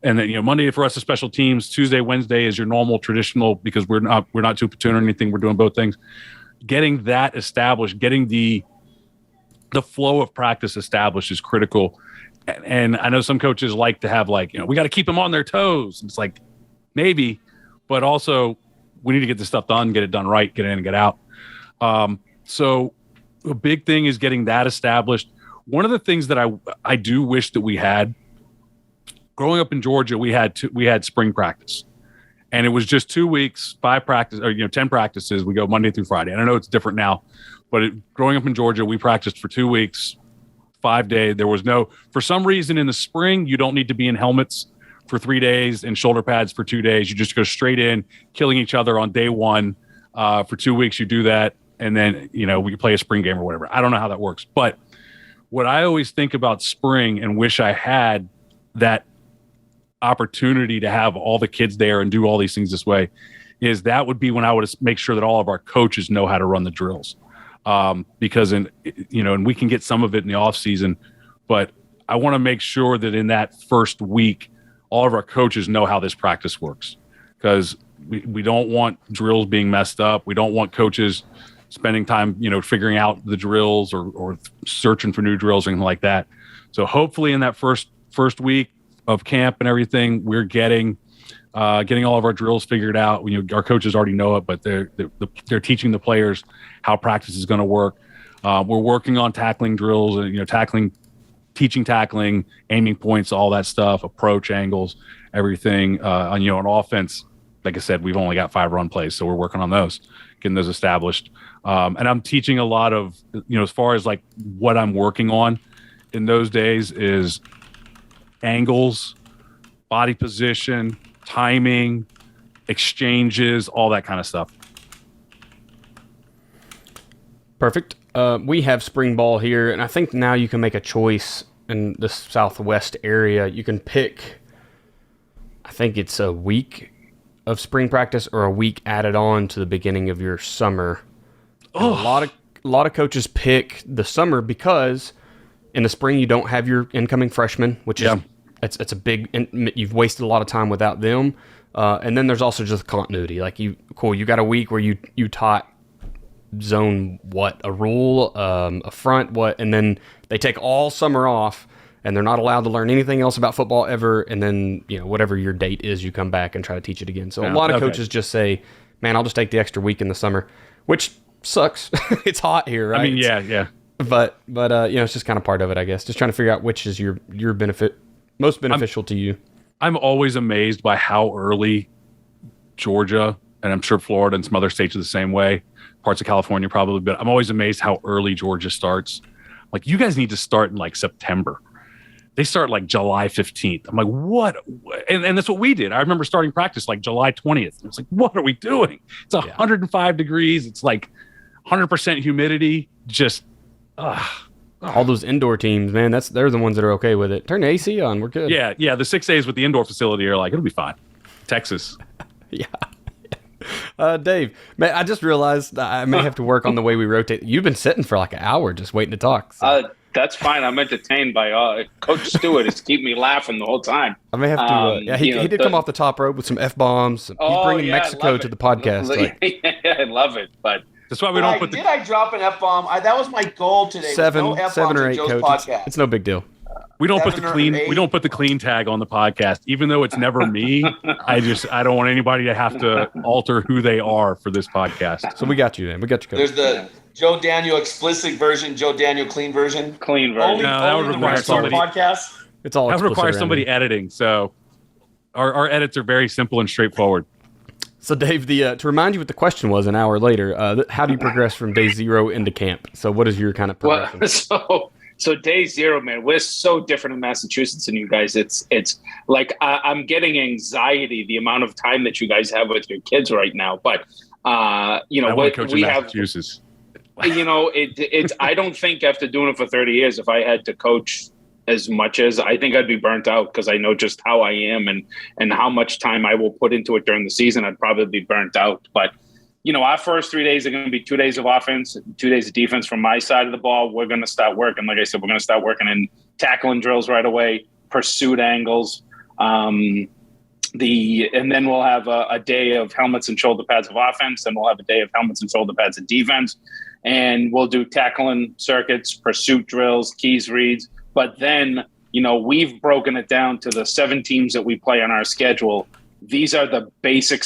C: And then, Monday for us is special teams. Tuesday, Wednesday is your normal traditional, because we're not two platoon or anything. We're doing both things. Getting that established, getting the flow of practice established is critical. And I know some coaches like to have we got to keep them on their toes. It's like, maybe, but also we need to get this stuff done, get it done right, get in and get out. So a big thing is getting that established. One of the things that I do wish that we had, growing up in Georgia, we had spring practice, and it was just 2 weeks, 5 practice, or 10 practices. We go Monday through Friday. And I know it's different now, but growing up in Georgia, we practiced for 2 weeks, 5 days. There was for some reason in the spring, you don't need to be in helmets for 3 days and shoulder pads for 2 days. You just go straight in, killing each other on day one. For 2 weeks, you do that, and then we play a spring game or whatever. I don't know how that works, but what I always think about spring and wish I had that opportunity to have all the kids there and do all these things this way is that would be when I would make sure that all of our coaches know how to run the drills. Because and we can get some of it in the off season, but I want to make sure that in that first week, all of our coaches know how this practice works, because we don't want drills being messed up. We don't want coaches spending time, figuring out the drills or searching for new drills or anything like that. So hopefully in that first week of camp and everything, we're getting all of our drills figured out. Our coaches already know it, but they're teaching the players how practice is going to work. We're working on tackling drills, teaching tackling, aiming points, all that stuff, approach angles, everything. On offense, like I said, we've only got 5 run plays, so we're working on those, getting those established. And I'm teaching a lot of, as far as what I'm working on in those days is angles, body position, timing, exchanges, all that kind of stuff.
B: Perfect. We have spring ball here, and I think now you can make a choice in the Southwest area. You can pick, I think it's a week of spring practice or a week added on to the beginning of your summer. Oh. A lot of coaches pick the summer because in the spring you don't have your incoming freshmen, which is it's a big. You've wasted a lot of time without them, and then there's also just continuity. You got a week where you taught zone a rule, a front and then they take all summer off and they're not allowed to learn anything else about football ever. And then whatever your date is, you come back and try to teach it again. So a lot of coaches just say, "Man, I'll just take the extra week in the summer," which sucks. It's hot here, right?
C: I mean, yeah.
B: But it's just kind of part of it, I guess. Just trying to figure out which is your most beneficial to you.
C: I'm always amazed by how early Georgia, and I'm sure Florida and some other states are the same way, parts of California probably, but I'm always amazed how early Georgia starts. You guys need to start in September. They start July 15th. I'm like, what? And that's what we did. I remember starting practice July 20th. It's what are we doing? It's 105 degrees. It's 100% humidity. Just,
B: all those indoor teams, man, they're the ones that are okay with it. Turn the AC on. We're good.
C: Yeah. The 6As with the indoor facility are it'll be fine. Texas.
B: Yeah. Dave, man, I just realized I may have to work on the way we rotate. You've been sitting for an hour just waiting to talk. So.
D: That's fine. I'm entertained by Coach Stewart. It's keeping me laughing the whole time.
B: I may have to. He did come off the top rope with some F-bombs. He's bringing Mexico to the podcast.
D: I love it, but
C: that's why we don't put.
A: Did I drop an F-bomb? That was my goal today.
B: Seven
A: no
B: or 8, Coach. It's no big deal.
C: We don't put the clean tag on the podcast, even though it's never me. I don't want anybody to have to alter who they are for this podcast.
B: So we got you, man. We got you, Coach.
A: There's the Joe Daniel explicit version, Joe Daniel clean version.
D: Clean version.
C: No, that would require somebody.
A: Podcast.
B: It's all.
C: That would require somebody editing. So our edits are very simple and straightforward.
B: So Dave, to remind you what the question was an hour later, how do you progress from day 0 into camp? So what is your kind of progression?
D: So day 0, man, we're so different in Massachusetts than you guys. It's I'm getting anxiety the amount of time that you guys have with your kids right now. But
C: we have Massachusetts.
D: It's I don't think after doing it for 30 years, if I had to coach as much as I think I'd be burnt out, because I know just how I am and how much time I will put into it during the season. I'd probably be burnt out. But our first 3 days are going to be 2 days of offense, 2 days of defense from my side of the ball. We're going to start working. Like I said, we're going to start working in tackling drills right away, pursuit angles. And then we'll have a day of helmets and shoulder pads of offense, and we'll have a day of helmets and shoulder pads of defense, and we'll do tackling circuits, pursuit drills, keys reads. But then, we've broken it down to the 7 teams that we play on our schedule. These are the basic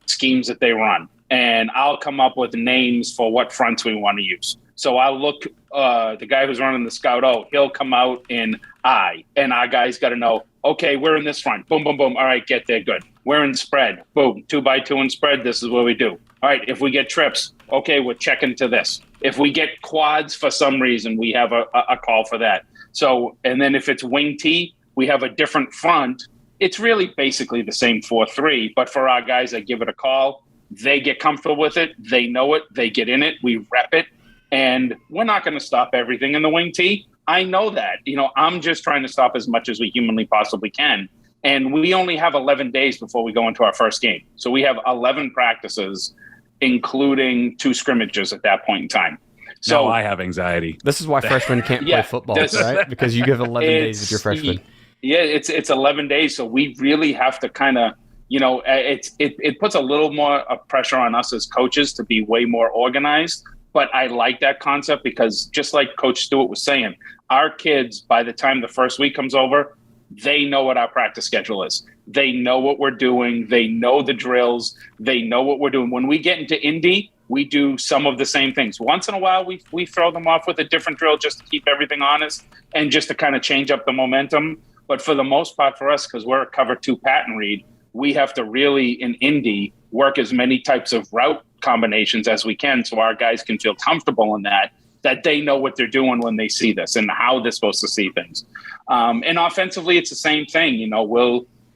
D: schemes that they run, and I'll come up with names for what fronts we want to use. So I'll look, the guy who's running the scout out, he'll come out in I, and our guys got to know, okay, we're in this front. Boom, boom, boom. All right, get there. Good. We're in spread. Boom. 2x2 in spread. This is what we do. All right. If we get trips, okay, we're checking to this. If we get quads for some reason, we have a call for that. So, and then if it's wing T, we have a different front. It's really basically the same 4-3, but for our guys that give it a call, they get comfortable with it. They know it. They get in it. We rep it. And we're not going to stop everything in the wing T. I know that. I'm just trying to stop as much as we humanly possibly can. And we only have 11 days before we go into our first game. So we have 11 practices, including 2 scrimmages at that point in time. So
C: now I have anxiety.
B: This is why freshmen can't play football, right? Because you give 11 days with your freshmen.
D: Yeah, it's 11 days. So we really have to kind of, it puts a little more pressure on us as coaches to be way more organized. But I like that concept because just like Coach Stewart was saying, our kids, by the time the first week comes over, they know what our practice schedule is. They know what we're doing. They know the drills. They know what we're doing. When we get into Indy, we do some of the same things. Once in a while, we throw them off with a different drill just to keep everything honest and just to kind of change up the momentum. But for the most part for us, because we're a cover 2 pattern read, we have to really, in Indy, work as many types of route combinations as we can so our guys can feel comfortable in that they know what they're doing when they see this and how they're supposed to see things. And offensively, it's the same thing.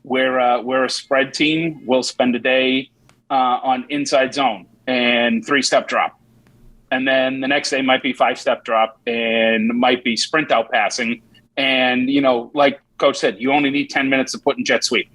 D: We're a spread team. We'll spend a day on inside zone and 3-step drop. And then the next day might be 5-step drop and might be sprint out passing. And, like Coach said, you only need 10 minutes to put in jet sweep.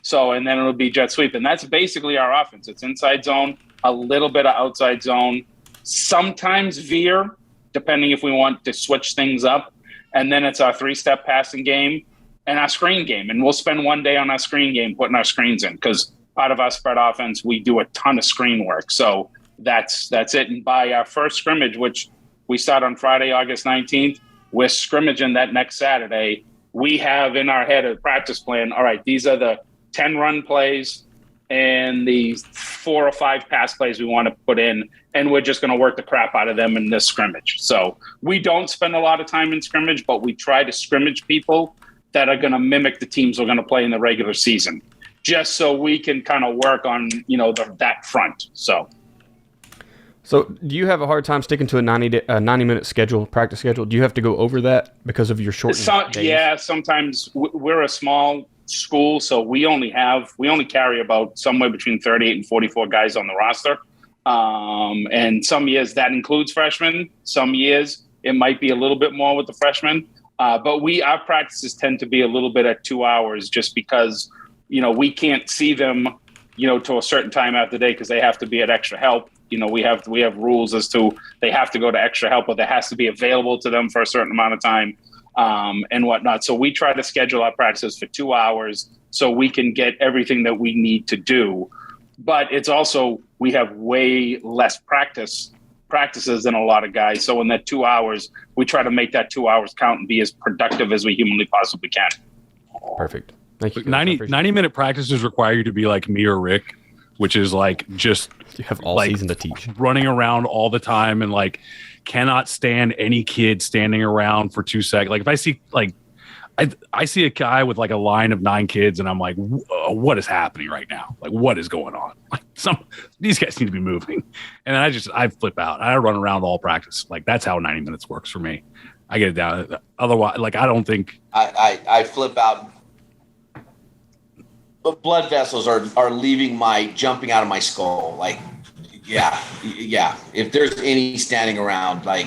D: So, and then it'll be jet sweep. And that's basically our offense. It's inside zone, a little bit of outside zone, sometimes veer, depending if we want to switch things up. And then it's our 3-step passing game and our screen game. And we'll spend one day on our screen game putting our screens in because part of our spread offense, we do a ton of screen work. So that's it. And by our first scrimmage, which we start on Friday, August 19th, we're scrimmaging that next Saturday. We have in our head a practice plan. All right, these are the 10 run plays and the 4 or 5 pass plays we want to put in, and we're just going to work the crap out of them in this scrimmage. So we don't spend a lot of time in scrimmage, but we try to scrimmage people that are going to mimic the teams we're going to play in the regular season, just so we can kind of work on, that front. So
B: do you have a hard time sticking to a 90-minute schedule, practice schedule? Do you have to go over that because of your short days?
D: Yeah, sometimes we're a small school, so we only carry about somewhere between 38 and 44 guys on the roster. And some years that includes freshmen. Some years it might be a little bit more with the freshmen. But our practices tend to be a little bit at 2 hours just because, we can't see them, to a certain time after the day because they have to be at extra help. We have rules as to they have to go to extra help, but that has to be available to them for a certain amount of time. And whatnot. So we try to schedule our practices for 2 hours so we can get everything that we need to do. But it's also, we have way less practices than a lot of guys. So in that 2 hours, we try to make that 2 hours count and be as productive as we humanly possibly can.
B: Perfect. Thank you.
C: 90-minute practices require you to be like me or Rick, which is like just
B: you have all season to teach,
C: running around all the time and like cannot stand any kid standing around for 2 seconds. Like if I see I see a guy with like a line of 9 kids and I'm like, what is happening right now? Like what is going on? Like these guys need to be moving. And then I flip out. I run around all practice. Like that's how 90 minutes works for me. I get it down. Otherwise, like I don't think
A: I flip out. But blood vessels are leaving jumping out of my skull. Like, yeah. If there's any standing around, like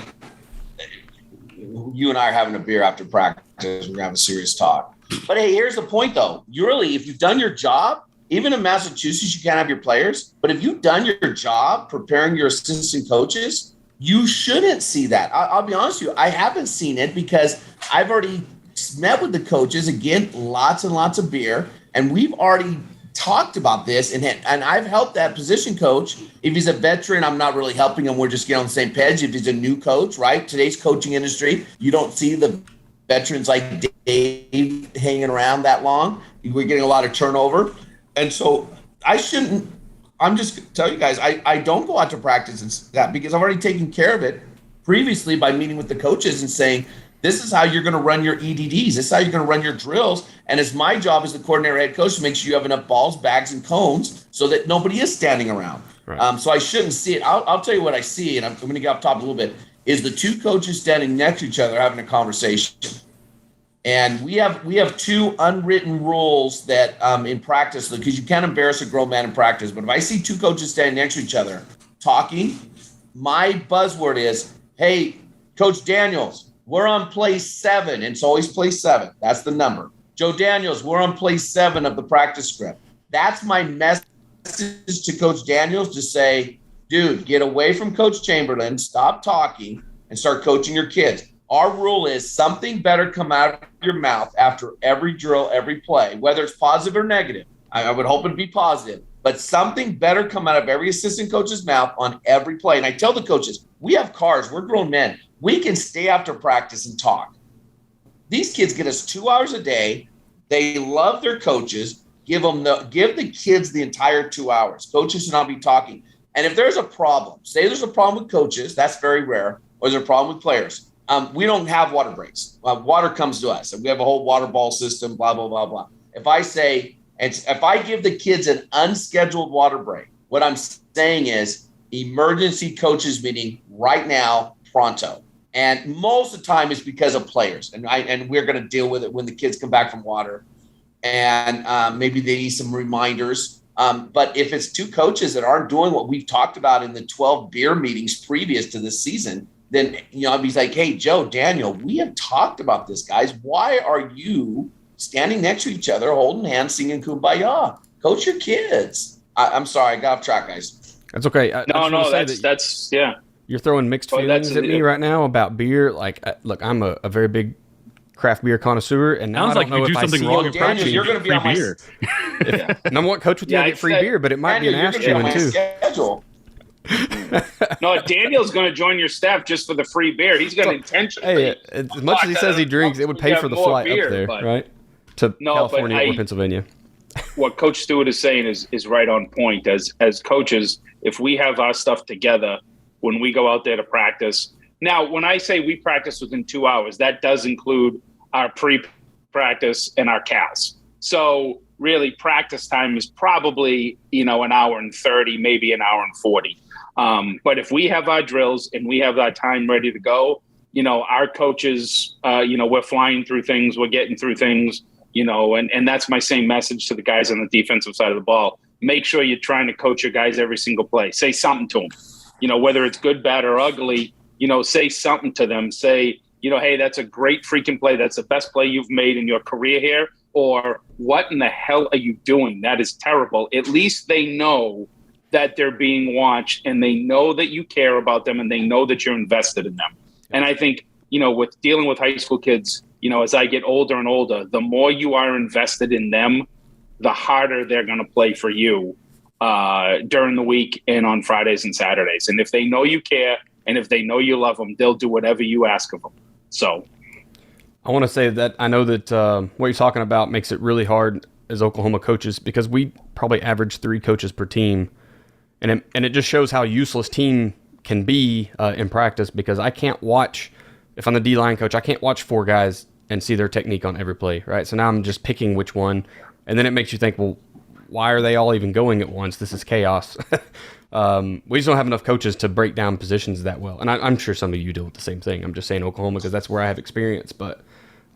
A: you and I are having a beer after practice, we're gonna have a serious talk. But hey, here's the point though. If you've done your job, even in Massachusetts, you can't have your players. But if you've done your job preparing your assistant coaches, you shouldn't see that. I'll be honest with you. I haven't seen it because I've already met with the coaches, again, lots and lots of beer, and we've already talked about this, and I've helped that position coach. If he's a veteran, I'm not really helping him. We're just getting on the same page. If he's a new coach, right? Today's coaching industry, you don't see the veterans like Dave hanging around that long. We're getting a lot of turnover. And so I'm just tell you guys, I don't go out to practice and that because I've already taken care of it previously by meeting with the coaches and saying, this is how you're going to run your EDDs. This is how you're going to run your drills. And it's my job as the coordinator head coach to make sure you have enough balls, bags, and cones so that nobody is standing around. Right. So I shouldn't see it. I'll tell you what I see, and I'm going to get off top a little bit, is the two coaches standing next to each other having a conversation. And we have two unwritten rules that in practice, because you can't embarrass a grown man in practice, but if I see two coaches standing next to each other talking, my buzzword is, hey, Coach Daniels, we're on play 7. It's always play 7. That's the number. Joe Daniels, we're on play 7 of the practice script. That's my message to Coach Daniels to say, dude, get away from Coach Chamberlain, stop talking, and start coaching your kids. Our rule is something better come out of your mouth after every drill, every play, whether it's positive or negative. I would hope it'd be positive, but something better come out of every assistant coach's mouth on every play. And I tell the coaches, we have cars, we're grown men. We can stay after practice and talk. These kids get us 2 hours a day. They love their coaches. Give the kids the entire 2 hours. Coaches should not be talking. And if there's a problem, say there's a problem with coaches, that's very rare, or there's a problem with players. We don't have water breaks. Water comes to us, and we have a whole water ball system, blah, blah, blah, blah. If I give the kids an unscheduled water break, what I'm saying is emergency coaches meeting right now, pronto. And most of the time it's because of players. And we're going to deal with it when the kids come back from water. And maybe they need some reminders. But if it's two coaches that aren't doing what we've talked about in the 12 beer meetings previous to this season, then, I'd be like, hey, Joe, Daniel, we have talked about this, guys. Why are you standing next to each other, holding hands, singing Kumbaya? Coach your kids. I'm sorry, I got off track, guys.
B: That's okay.
D: That's yeah.
B: You're throwing mixed feelings at me right now about beer. Like, look, I'm a very big craft beer connoisseur, and now
C: sounds
B: I don't
C: like
B: know
C: you
B: if
C: do something wrong in practice.
A: You're going to be on
C: beer.
B: And I'm one coach with you, I get free beer, but it might be an ass chewing too.
A: Schedule.
D: No, Daniel's going to join your staff just for the free beer. He's going to intentionally.
B: Hey, as much as he says he drinks, it would pay for the flight up there, right? To California or Pennsylvania.
D: What Coach Stewart is saying is right on point. As coaches, if we have our stuff together when we go out there to practice. Now, when I say we practice within 2 hours, that does include our pre-practice and our CAS. So really practice time is probably, an hour and 30, maybe an hour and 40. But if we have our drills and we have our time ready to go, our coaches, we're flying through things, we're getting through things, and that's my same message to the guys on the defensive side of the ball. Make sure you're trying to coach your guys every single play. Say something to them. Whether it's good, bad, or ugly, say something to them. Say, hey, that's a great freaking play. That's the best play you've made in your career here. Or what in the hell are you doing? That is terrible. At least they know that they're being watched, and they know that you care about them, and they know that you're invested in them. And I think, with dealing with high school kids, as I get older and older, the more you are invested in them, the harder they're going to play for you during the week and on Fridays and Saturdays. And if they know you care and if they know you love them, they'll do whatever you ask of them. So
B: I want to say that I know that what you're talking about makes it really hard as Oklahoma coaches, because we probably average 3 coaches per team. And it just shows how useless team can be in practice, because I can't watch, if I'm the D-line coach, I can't watch 4 guys and see their technique on every play, right? So now I'm just picking which one. And then it makes you think, well, why are they all even going at once? This is chaos. We just don't have enough coaches to break down positions that well. And I'm sure some of you deal with the same thing. I'm just saying Oklahoma because that's where I have experience. But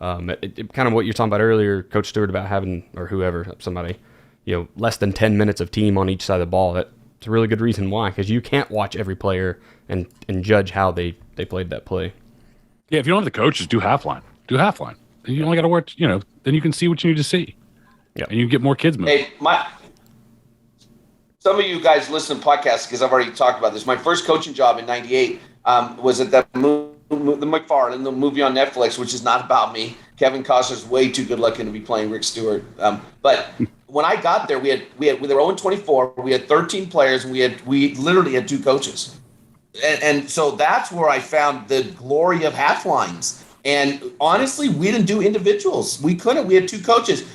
B: it kind of what you're talking about earlier, Coach Stewart, about having, or whoever, somebody, less than 10 minutes of team on each side of the ball. That's a really good reason why, because you can't watch every player and judge how they played that play.
C: Yeah, if you don't have the coaches, do half line. You only got to work, then you can see what you need to see. Yeah, and you get more kids moving.
A: Hey, some of you guys listen to podcasts because I've already talked about this. My first coaching job in '98 was at that movie McFarlane, the movie on Netflix, which is not about me. Kevin Costner's way too good looking to be playing Rick Stewart. But when I got there, we were 0-24. We had 13 players, and we literally had 2 coaches. And so that's where I found the glory of half lines. And honestly, we didn't do individuals. We couldn't. We had 2 coaches.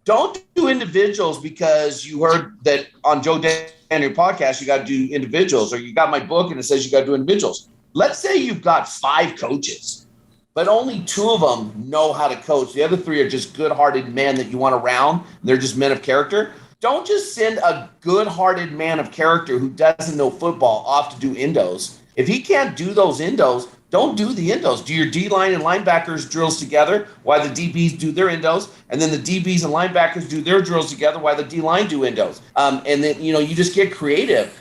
A: Don't do individuals because you heard that on Joe Daniel podcast, you got to do individuals, or you got my book and it says you got to do individuals. Let's say you've got 5 coaches, but only 2 of them know how to coach. The other 3 are just good-hearted men that you want around. They're just men of character. Don't just send a good-hearted man of character who doesn't know football off to do endos. If he can't do those endos, don't do the endos. Do your D-line and linebackers drills together while the DBs do their endos, and then the DBs and linebackers do their drills together while the D-line do endos. And then, you just get creative.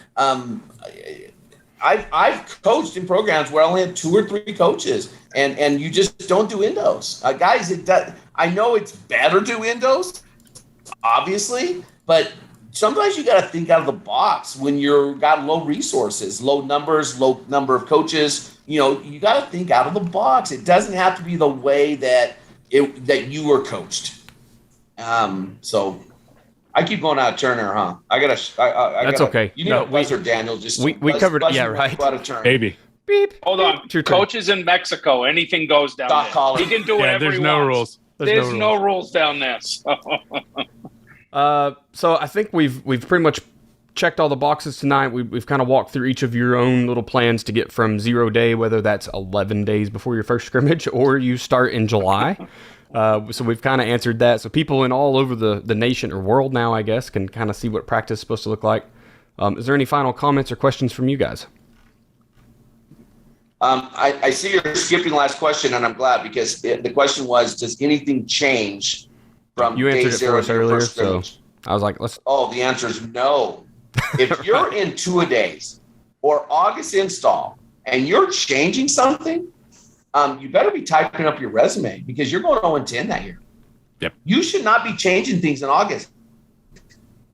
A: I've coached in programs where I only had 2 or 3 coaches, and you just don't do endos. Guys, I know it's better to do endos, obviously, but sometimes you got to think out of the box when you've got low resources, low numbers, low number of coaches. You got to think out of the box. It doesn't have to be the way that you were coached. So I keep going out of turn here, huh? That's
B: okay.
A: You need a buzzer, Daniel. Just
B: we covered it. Yeah, right.
A: Out of turn.
C: Maybe.
B: Beep.
D: Hold on. Coaches in Mexico, anything goes down there. He can do whatever
C: there's
D: he
C: no
D: wants.
C: rules.
D: There's no rules down there.
B: So I think we've pretty much checked all the boxes tonight. We've kind of walked through each of your own little plans to get from 0 day, whether that's 11 days before your first scrimmage or you start in July. So we've kind of answered that. So people in all over the nation or world now, I guess, can kind of see what practice is supposed to look like. Is there any final comments or questions from you guys?
A: I see you're skipping last question, and I'm glad, because the question was, does anything change from
B: you
A: day
B: answered it
A: 0
B: for us
A: to your
B: earlier,
A: first scrimmage?
B: so I was like, let's.
A: Oh, the answer is no. If you're in 2-a-days or August install and you're changing something, you better be typing up your resume, because you're going 0-10 that year.
C: Yep.
A: You should not be changing things in August.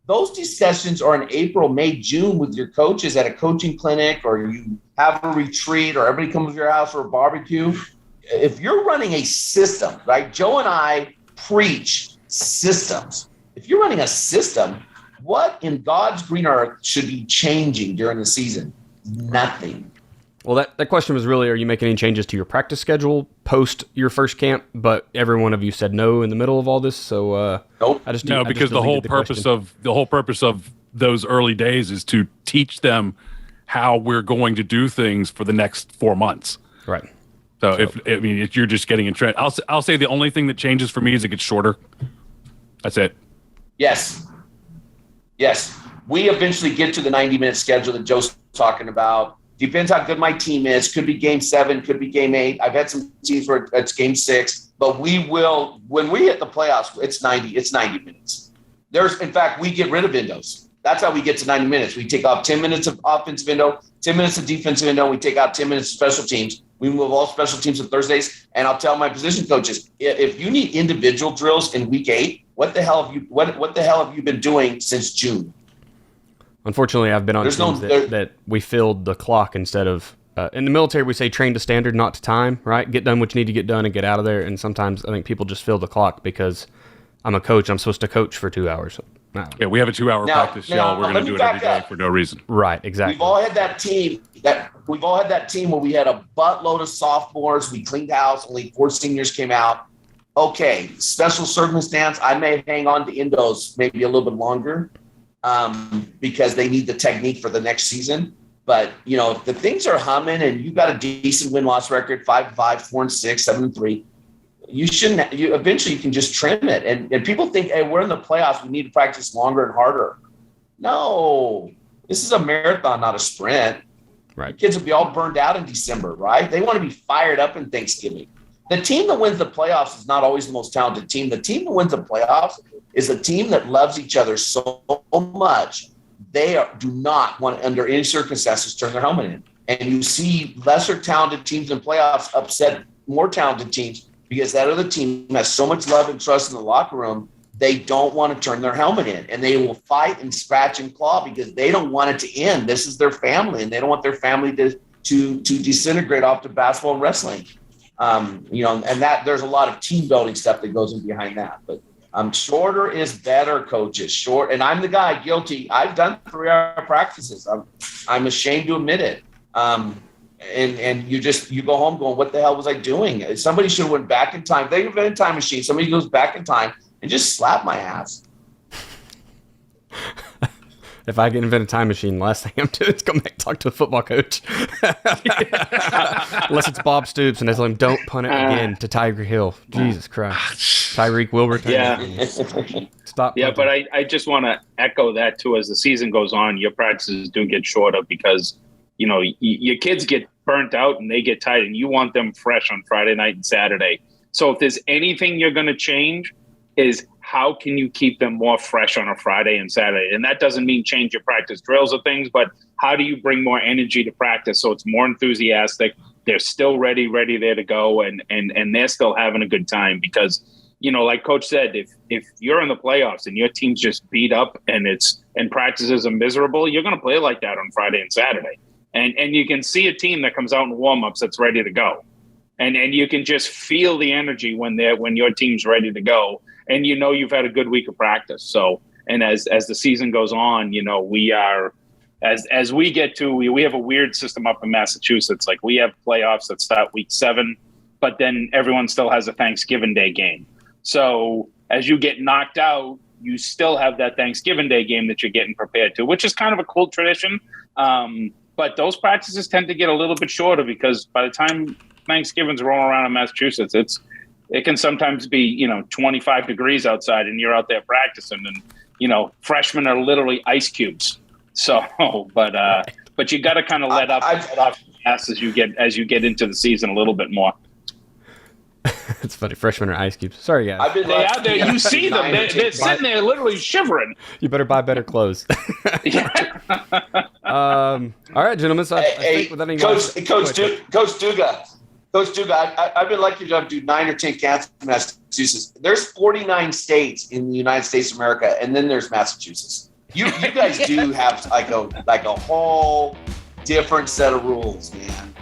A: Those discussions are in April, May, June with your coaches at a coaching clinic, or you have a retreat, or everybody comes to your house for a barbecue. If you're running a system, right? Joe and I preach systems. If you're running a system, what in God's green earth should be changing during the season? Nothing.
B: Well, that question was really, are you making any changes to your practice schedule post your first camp? But every one of you said no in the middle of all this. So
A: nope.
C: Because the whole purpose of those early days is to teach them how we're going to do things for the next 4 months.
B: Right.
C: So if you're just getting in trend, I'll say the only thing that changes for me is it gets shorter. That's it.
A: Yes. We eventually get to the 90-minute schedule that Joe's talking about. Depends how good my team is. Could be game 7, could be game 8. I've had some teams where it's game 6, but we will, when we hit the playoffs, it's 90 minutes. In fact, we get rid of endos. That's how we get to 90 minutes. We take off 10 minutes of offensive endo, 10 minutes of defensive endo. We take out 10 minutes of special teams. We move all special teams on Thursdays. And I'll tell my position coaches, if you need individual drills in week 8, what the hell have you been doing since June?
B: Unfortunately, I've been on teams that we filled the clock instead of in the military, we say train to standard, not to time, right? Get done what you need to get done and get out of there. And sometimes I think people just fill the clock because I'm a coach. I'm supposed to coach for 2 hours. No.
C: Yeah, we have a 2-hour practice, y'all. We're going to do it every day for no reason.
B: Right, exactly.
A: We've all had that team where we had a buttload of sophomores. We cleaned house. Only 4 seniors came out. Okay, special circumstance. I may hang on to endos maybe a little bit longer because they need the technique for the next season. But, if the things are humming and you've got a decent win-loss record, 5-5, 4-6, 7-3, you shouldn't. Eventually, you can just trim it. And people think, hey, we're in the playoffs. We need to practice longer and harder. No, this is a marathon, not a sprint.
B: Right.
A: The kids will be all burned out in December, right? They want to be fired up in Thanksgiving. The team that wins the playoffs is not always the most talented team. The team that wins the playoffs is a team that loves each other so much they do not want to, under any circumstances, turn their helmet in. And you see lesser talented teams in playoffs upset more talented teams because that other team has so much love and trust in the locker room, they don't want to turn their helmet in. And they will fight and scratch and claw because they don't want it to end. This is their family, and they don't want their family to disintegrate off to basketball and wrestling. And that there's a lot of team building stuff that goes in behind that. But shorter is better, coaches. Short, and I'm the guy guilty. I've done 3-hour practices. I'm ashamed to admit it. And you go home going, what the hell was I doing? Somebody should have went back in time. They invented a time machine. Somebody goes back in time and just slap my ass.
B: If I can invent a time machine, the last thing I'm doing is go back and talk to a football coach. Unless it's Bob Stoops and they tell him, don't punt it again to Tiger Hill. Jesus Christ. Tyreek Wilbur. Stop.
D: Yeah, but I just want to echo that too. As the season goes on, your practices do get shorter because, your kids get burnt out and they get tired and you want them fresh on Friday night and Saturday. So if there's anything you're going to change is how can you keep them more fresh on a Friday and Saturday? And that doesn't mean change your practice drills or things, but how do you bring more energy to practice so it's more enthusiastic? They're still ready there to go, and they're still having a good time because, like Coach said, if you're in the playoffs and your team's just beat up and practices are miserable, you're going to play like that on Friday and Saturday. And you can see a team that comes out in warm-ups that's ready to go. And you can just feel the energy when your team's ready to go. And you've had a good week of practice. So, and as the season goes on, we are as we get to we have a weird system up in Massachusetts. Like we have playoffs that start week 7, but then everyone still has a Thanksgiving Day game. So as you get knocked out, you still have that Thanksgiving Day game that you're getting prepared to, which is kind of a cool tradition. But those practices tend to get a little bit shorter because by the time Thanksgiving's rolling around in Massachusetts, it can sometimes be, 25 degrees outside and you're out there practicing and, freshmen are literally ice cubes. So, but you got to kind of let off as you get into the season a little bit more.
B: It's funny. Freshmen are ice cubes. Sorry, guys.
D: They out there. You see them. They're sitting there literally shivering.
B: You better buy better clothes. All right, gentlemen. So I think with any
A: Coach Dugan, I've been lucky enough to do 9 or 10 camps in Massachusetts. There's 49 states in the United States of America, and then there's Massachusetts. You guys do have like a whole different set of rules, man.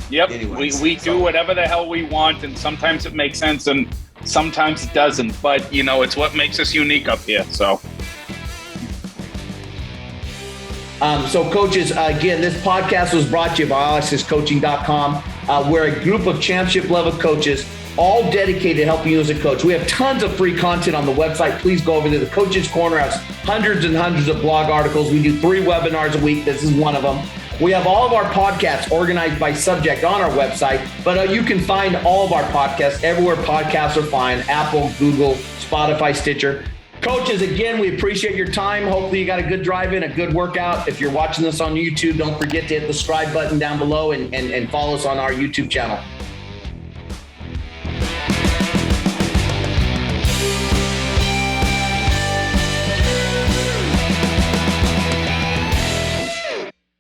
D: Yep,
A: Anyways,
D: we do whatever the hell we want, and sometimes it makes sense, and sometimes it doesn't. But it's what makes us unique up here. So.
A: So coaches, again, this podcast was brought to you by allexiscoaching.com. We're a group of championship level coaches, all dedicated to helping you as a coach. We have tons of free content on the website. Please go over to the Coaches Corner. Has hundreds and hundreds of blog articles. We do 3 webinars a week. This is one of them. We have all of our podcasts organized by subject on our website, but you can find all of our podcasts everywhere podcasts are found: Apple, Google, Spotify, Stitcher. Coaches, again, we appreciate your time. Hopefully you got a good drive-in, a good workout. If you're watching this on YouTube, don't forget to hit the subscribe button down below and follow us on our YouTube channel.